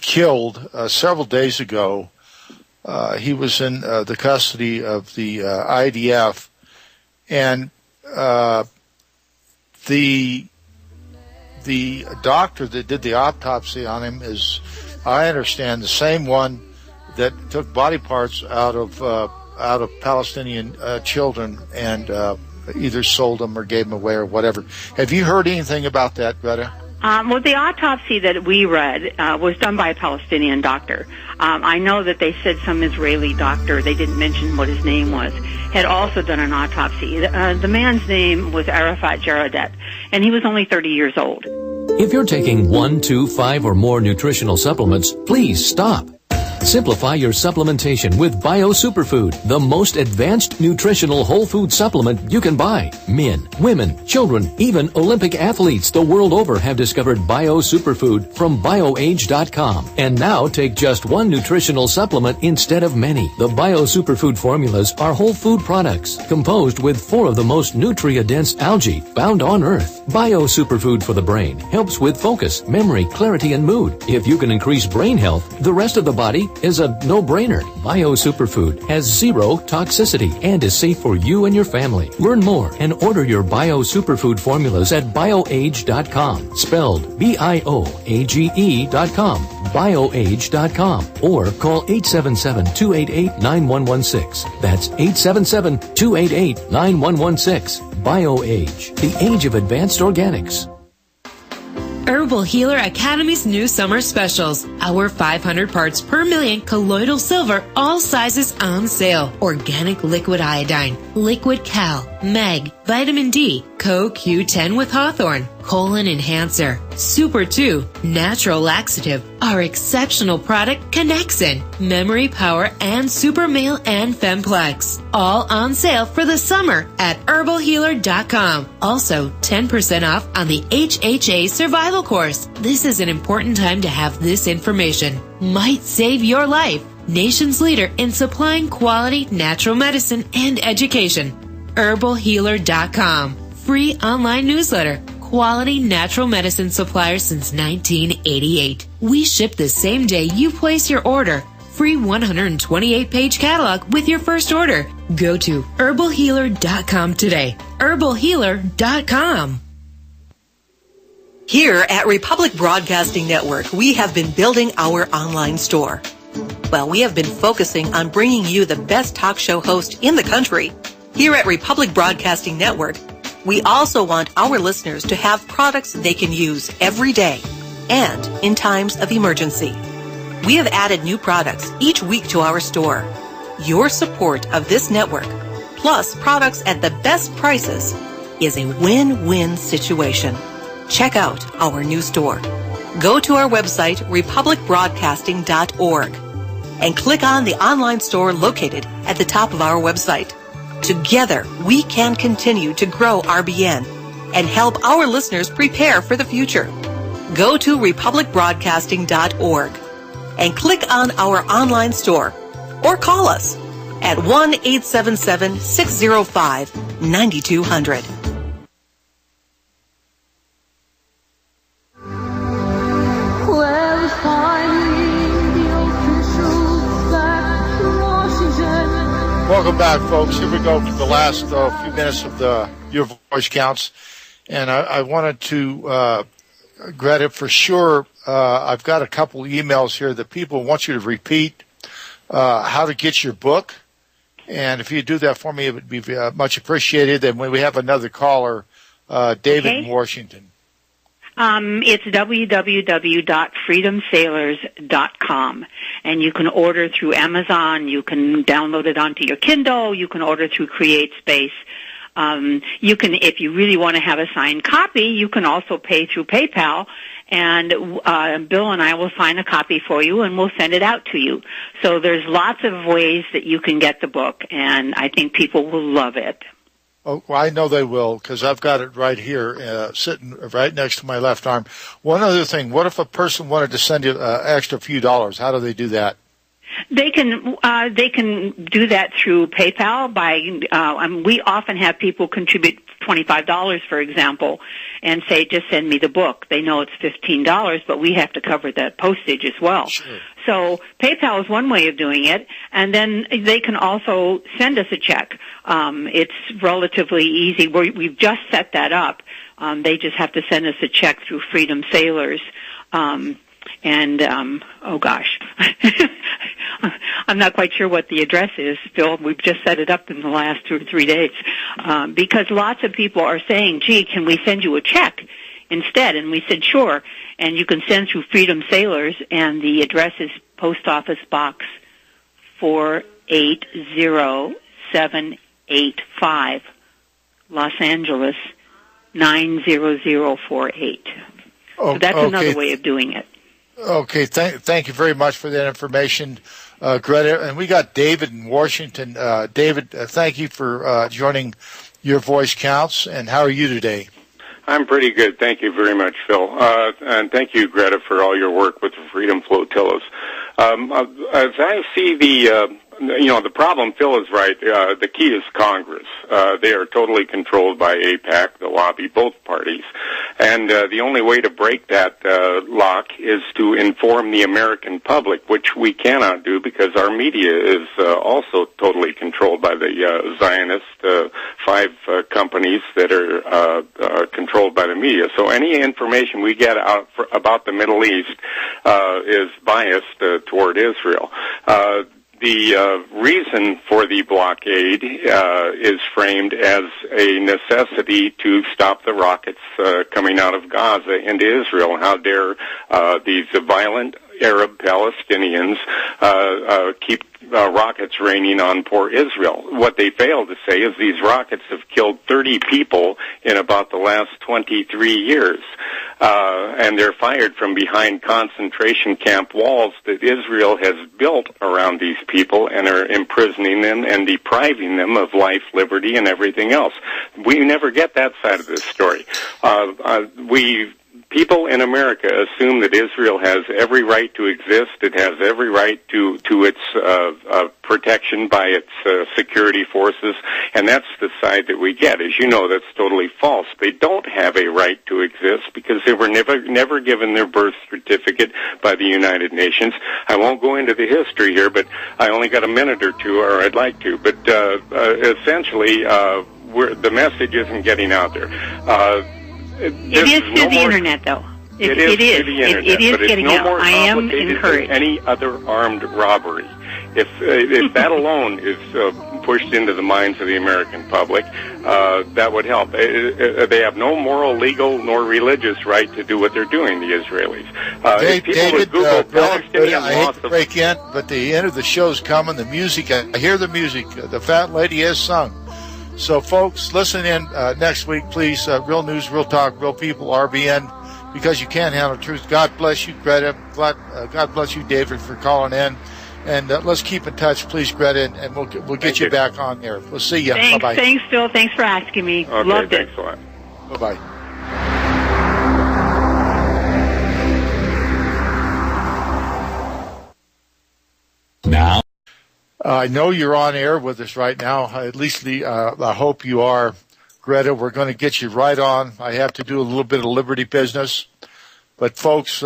killed several days ago. He was in the custody of the IDF, and the doctor that did the autopsy on him is, I understand, the same one that took body parts out of Palestinian children and either sold them or gave them away or whatever. Have you heard anything about that, Greta? Well, the autopsy that we read was done by a Palestinian doctor. I know that they said some Israeli doctor, they didn't mention what his name was, had also done an autopsy. The man's name was Arafat Jaradet, and he was only 30 years old. If you're taking 1, 2, 5, or more nutritional supplements, please stop. Simplify your supplementation with Bio Superfood, the most advanced nutritional whole food supplement you can buy. Men, women, children, even Olympic athletes the world over have discovered Bio Superfood from BioAge.com. And now take just one nutritional supplement instead of many. The Bio Superfood formulas are whole food products composed with 4 of the most nutrient-dense algae found on Earth. Bio Superfood for the brain helps with focus, memory, clarity, and mood. If you can increase brain health, the rest of the body is a no-brainer. Bio Superfood has 0 toxicity and is safe for you and your family. Learn more and order your Bio Superfood formulas at BioAge.com, spelled BIOAGE.com, BioAge.com, or call 877-288-9116. That's 877-288-9116. BioAge, the age of advanced organics. Herbal Healer Academy's new summer specials. Our 500 parts per million colloidal silver, all sizes on sale. Organic liquid iodine, liquid cal, mag, vitamin D, CoQ10 with Hawthorne, colon enhancer, Super 2, natural laxative. Our exceptional product Connexin, memory power, and Super Male and Femplex. All on sale for the summer at herbalhealer.com. Also, 10% off on the HHA survival course. This is an important time to have this information. Might save your life. Nation's leader in supplying quality natural medicine and education. herbalhealer.com. Free online newsletter. Quality natural medicine supplier since 1988. We ship the same day you place your order. Free 128-page catalog with your first order. Go to herbalhealer.com today. herbalhealer.com. Here at Republic Broadcasting Network, we have been building our online store. Well, we have been focusing on bringing you the best talk show host in the country. Here at Republic Broadcasting Network, we also want our listeners to have products they can use every day and in times of emergency. We have added new products each week to our store. Your support of this network, plus products at the best prices, is a win-win situation. Check out our new store. Go to our website, republicbroadcasting.org, and click on the online store located at the top of our website. Together, we can continue to grow RBN and help our listeners prepare for the future. Go to republicbroadcasting.org and click on our online store or call us at 1-877-605-9200. Welcome back, folks. Here we go for the last few minutes of Your Voice Counts. And I wanted to, Greta, for sure, I've got a couple emails here that people want you to repeat how to get your book. And if you do that for me, it would be much appreciated. And when we have another caller, David in Washington. It's www.freedomsailors.com, and you can order through Amazon. You can download it onto your Kindle. You can order through CreateSpace. You can, if you really want to have a signed copy, you can also pay through PayPal, and Bill and I will sign a copy for you, and we'll send it out to you. So there's lots of ways that you can get the book, and I think people will love it. Oh, well, I know they will because I've got it right here, sitting right next to my left arm. One other thing, what if a person wanted to send you an extra few dollars? How do they do that? They can do that through PayPal. We often have people contribute $25, for example, and say, just send me the book. They know it's $15, but we have to cover the postage as well. Sure. So PayPal is one way of doing it, and then they can also send us a check. It's relatively easy. We've just set that up. They just have to send us a check through Freedom Sailors. Oh gosh, I'm not quite sure what the address is, Phil. We've just set it up in the last 2 or 3 days, because lots of people are saying, gee, can we send you a check instead? And we said, sure. And you can send through Freedom Sailors, and the address is Post Office Box 480-785, Los Angeles, 90048. So that's another way of doing it. Okay, thank you very much for that information, Greta. And we got David in Washington. David, thank you for joining Your Voice Counts. And how are you today? I'm pretty good. Thank you very much, Phil. And thank you, Greta, for all your work with the Freedom Flotillas. As I see the problem, Phil is right. The key is Congress. They are totally controlled by AIPAC, the lobby, both parties. And the only way to break that lock is to inform the American public, which we cannot do because our media is also totally controlled by the Zionist 5 companies that are controlled by the media. So any information we get out about the Middle East is biased toward Israel. The reason for the blockade is framed as a necessity to stop the rockets coming out of Gaza into Israel. How dare these violent Arab Palestinians keep rockets raining on poor Israel. What they fail to say is these rockets have killed 30 people in about the last 23 years. And they're fired from behind concentration camp walls that Israel has built around these people and are imprisoning them and depriving them of life, liberty, and everything else. We never get that side of this story. People in America assume that Israel has every right to exist. It has every right to its protection by its security forces, and that's the side that we get. As you know, that's totally false. They don't have a right to exist because they were never given their birth certificate by the United Nations. I won't go into the history here, but I only got a minute or two, or I'd like to. But essentially, the message isn't getting out there. It is through the internet, though. It is through the internet, it is getting out. I am encouraged. Than any other armed robbery. If that alone is pushed into the minds of the American public, that would help. They have no moral, legal, nor religious right to do what they're doing, the Israelis. David, I hate to break in, but the end of the show's coming. The music, I hear the music. The fat lady has sung. So, folks, listen in next week, please. Real News, Real Talk, Real People, RBN, because you can't handle truth. God bless you, Greta. God bless you, David, for calling in. And let's keep in touch, please, Greta, and we'll get you back on there. We'll see you. Bye-bye. Thanks, Phil. Thanks for asking me. Okay, Loved it. Thanks a lot. Bye-bye. Now, I know you're on air with us right now. At least I hope you are, Greta. We're going to get you right on. I have to do a little bit of Liberty business. But, folks,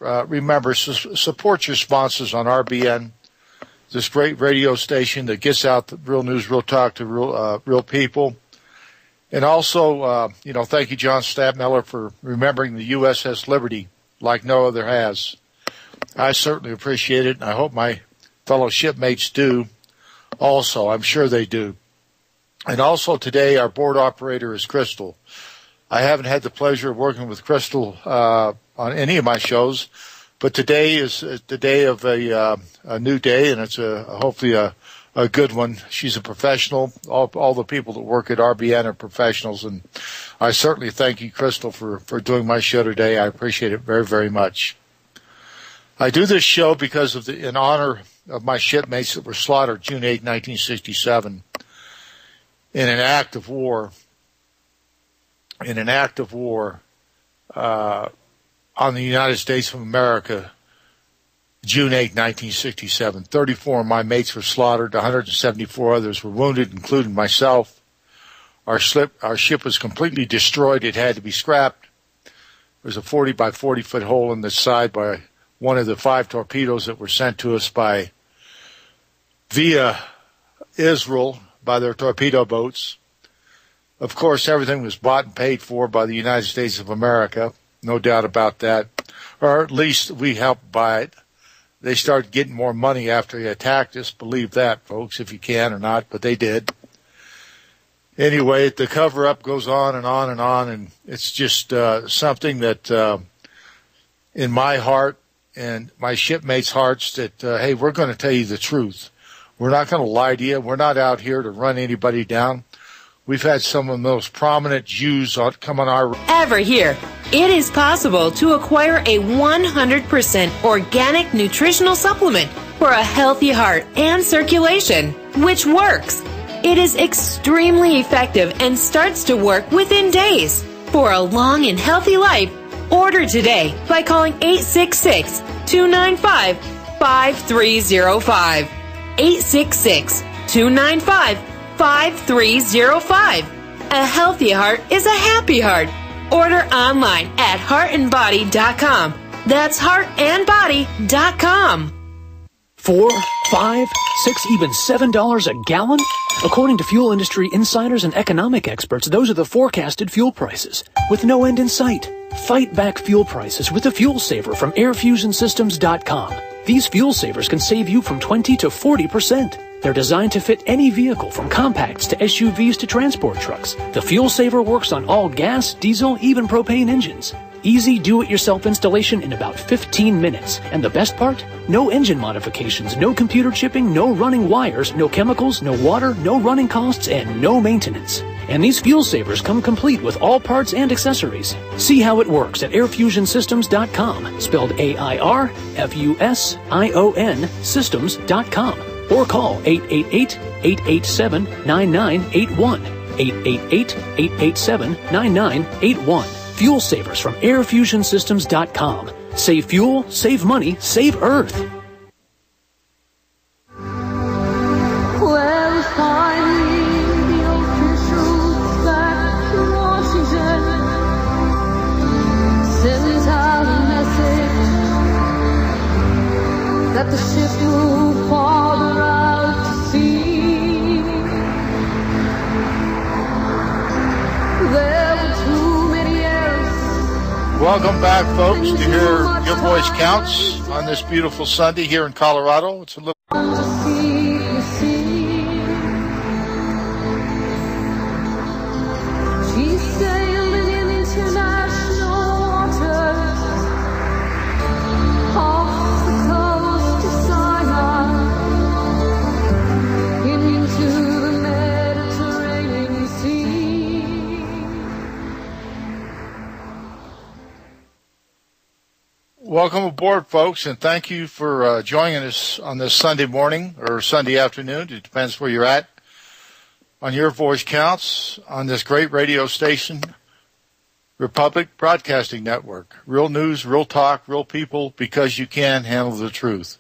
remember, support your sponsors on RBN, this great radio station that gets out the real news, real talk to real people. And also, thank you, John Stabmeller, for remembering the USS Liberty like no other has. I certainly appreciate it, and I hope my fellow shipmates do also. I'm sure they do. And also today, our board operator is Crystal. I haven't had the pleasure of working with Crystal on any of my shows, but today is the day of a new day, and it's hopefully a good one. She's a professional. All the people that work at RBN are professionals, and I certainly thank you, Crystal, for doing my show today. I appreciate it very, very much. I do this show because in honor of my shipmates that were slaughtered June 8, 1967. in an act of war, on the United States of America, June 8, 1967. 34 of my mates were slaughtered. 174 others were wounded, including myself. Our ship was completely destroyed. It had to be scrapped. There was a 40 by 40 foot hole in the side by one of the 5 torpedoes that were sent to us via Israel by their torpedo boats. Of course, everything was bought and paid for by the United States of America. No doubt about that. Or at least we helped buy it. They started getting more money after they attacked us. Believe that, folks, if you can or not, but they did. Anyway, the cover-up goes on and on and on, and it's just something that in my heart and my shipmates' hearts that, hey, we're going to tell you the truth. We're not going to lie to you. We're not out here to run anybody down. We've had some of the most prominent Jews come on our... Ever here. It is possible to acquire a 100% organic nutritional supplement for a healthy heart and circulation, which works. It is extremely effective and starts to work within days. For a long and healthy life, order today by calling 866-295-5305. 866-295-5305. A healthy heart is a happy heart. Order online at heartandbody.com. That's heartandbody.com. $4, $5, $6, even $7 a gallon? According to fuel industry insiders and economic experts, those are the forecasted fuel prices, with no end in sight. Fight back fuel prices with a fuel saver from airfusionsystems.com. These fuel savers can save you from 20 to 40%. They're designed to fit any vehicle from compacts to SUVs to transport trucks. The fuel saver works on all gas, diesel, even propane engines. Easy do-it-yourself installation in about 15 minutes. And the best part? No engine modifications, no computer chipping, no running wires, no chemicals, no water, no running costs, and no maintenance. And these fuel savers come complete with all parts and accessories. See how it works at airfusionsystems.com, spelled AIRFUSION systems.com, or call 888-887-9981, 888-887-9981. Fuel savers from airfusionsystems.com. Save fuel, save money, save Earth. Well, finally, the officials back in Washington sent out a message that the ship moved farther out to sea. There were too many errors. Welcome back, folks, to hear Your Voice Counts on this beautiful Sunday here in Colorado. It's a little... She sailed in international waters off the coast of Sinai into the Mediterranean Sea. Welcome aboard, folks, and thank you for joining us on this Sunday morning or Sunday afternoon. It depends where you're at. On Your Voice Counts on this great radio station, Republic Broadcasting Network. Real news, real talk, real people, because you can handle the truth.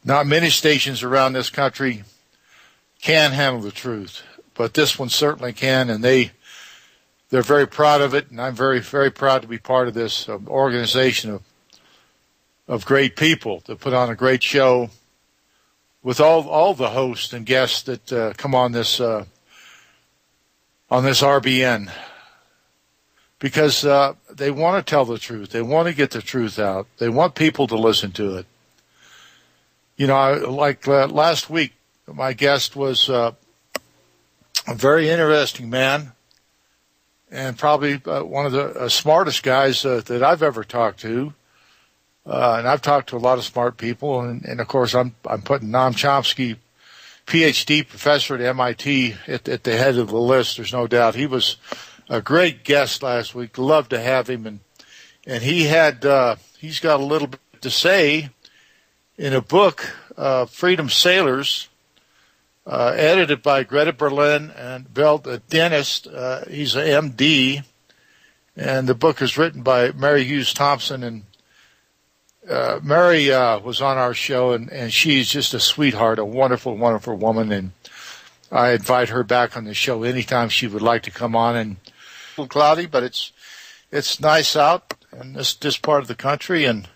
Not many stations around this country can handle the truth, but this one certainly can, and they're very proud of it, and I'm very, very proud to be part of this organization of great people to put on a great show with all the hosts and guests that come on this RBN, because they want to tell the truth. They want to get the truth out. They want people to listen to it. You know, like last week, my guest was a very interesting man and probably one of the smartest guys that I've ever talked to. And I've talked to a lot of smart people, and of course I'm putting Noam Chomsky, PhD professor at MIT, at the head of the list. There's no doubt. He was a great guest last week. Love to have him, and he's got a little bit to say in a book, Freedom Sailors, edited by Greta Berlin and Bill, the dentist. He's an MD. And the book is written by Mary Hughes Thompson. And Mary was on our show, and she's just a sweetheart, a wonderful, wonderful woman. And I invite her back on the show anytime she would like to come on. And it's a little cloudy, but it's nice out in this part of the country and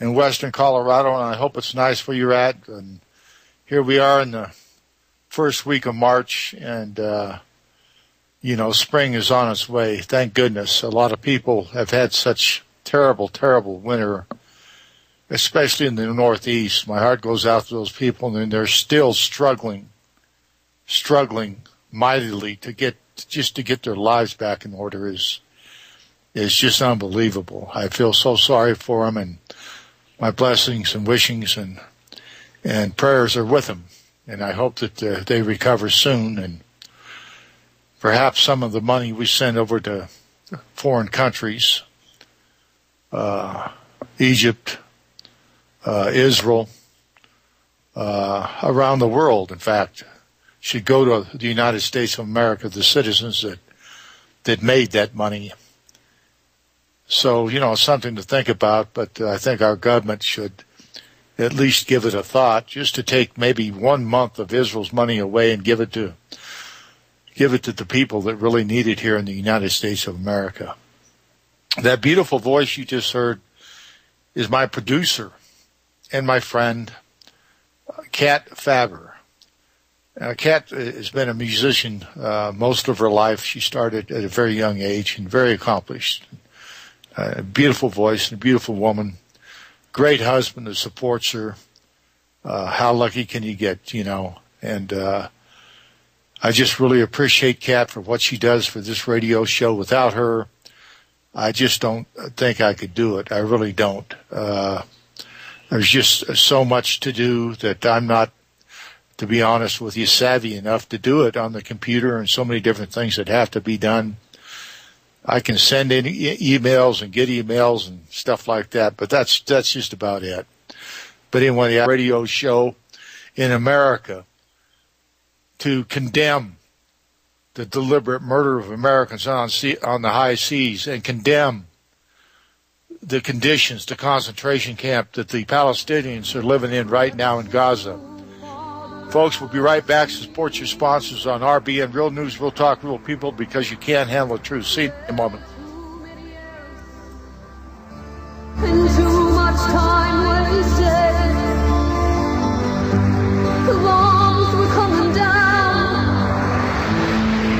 in western Colorado, and I hope it's nice where you're at. And here we are in the first week of March, and spring is on its way. Thank goodness. A lot of people have had such terrible, terrible winter, especially in the Northeast. My heart goes out to those people, and they're still struggling mightily to get their lives back in order is just unbelievable. I feel so sorry for them, and my blessings and wishings and prayers are with them. And I hope that they recover soon, and perhaps some of the money we send over to foreign countries, Egypt, Israel, around the world, in fact, should go to the United States of America, the citizens that made that money. So, it's something to think about, but I think our government should at least give it a thought, just to take maybe 1 month of Israel's money away and give it to the people that really need it here in the United States of America. That beautiful voice you just heard is my producer and my friend, Kat Faber. Kat has been a musician most of her life. She started at a very young age and very accomplished. A beautiful voice and a beautiful woman. Great husband that supports her. How lucky can you get, And I just really appreciate Kat for what she does for this radio show. Without her, I just don't think I could do it. I really don't. There's just so much to do that I'm not, to be honest with you, savvy enough to do it on the computer, and so many different things that have to be done. I can send in emails and get emails and stuff like that, but that's just about it. But anyway, the radio show in America to condemn the deliberate murder of Americans on the high seas and condemn the conditions, the concentration camp that the Palestinians are living in right now in Gaza. Folks, we'll be right back. Support your sponsors on RBN, Real News, Real Talk, Real People, because you can't handle the truth. See you in a moment. And too much time wasted. The bombs were coming down.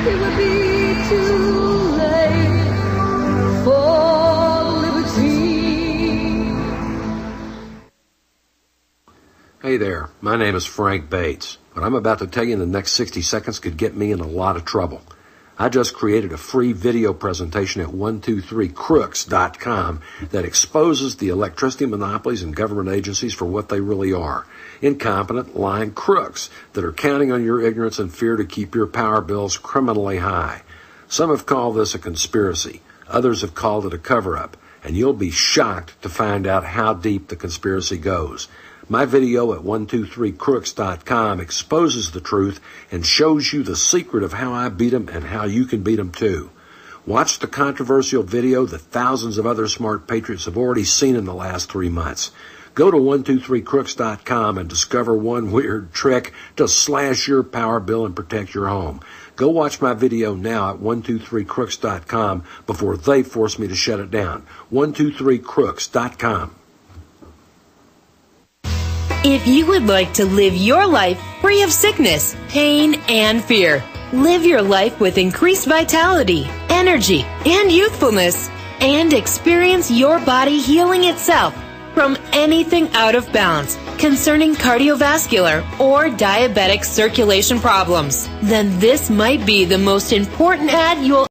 It would be too late for liberty. Hey there, my name is Frank Bates. What I'm about to tell you in the next 60 seconds could get me in a lot of trouble. I just created a free video presentation at 123crooks.com that exposes the electricity monopolies and government agencies for what they really are. Incompetent, lying crooks that are counting on your ignorance and fear to keep your power bills criminally high. Some have called this a conspiracy. Others have called it a cover-up. And you'll be shocked to find out how deep the conspiracy goes. My video at 123crooks.com exposes the truth and shows you the secret of how I beat them and how you can beat them too. Watch the controversial video that thousands of other smart patriots have already seen in the last 3 months. Go to 123crooks.com and discover one weird trick to slash your power bill and protect your home. Go watch my video now at 123crooks.com before they force me to shut it down. 123crooks.com. If you would like to live your life free of sickness, pain, and fear, live your life with increased vitality, energy, and youthfulness, and experience your body healing itself from anything out of balance concerning cardiovascular or diabetic circulation problems, then this might be the most important ad you'll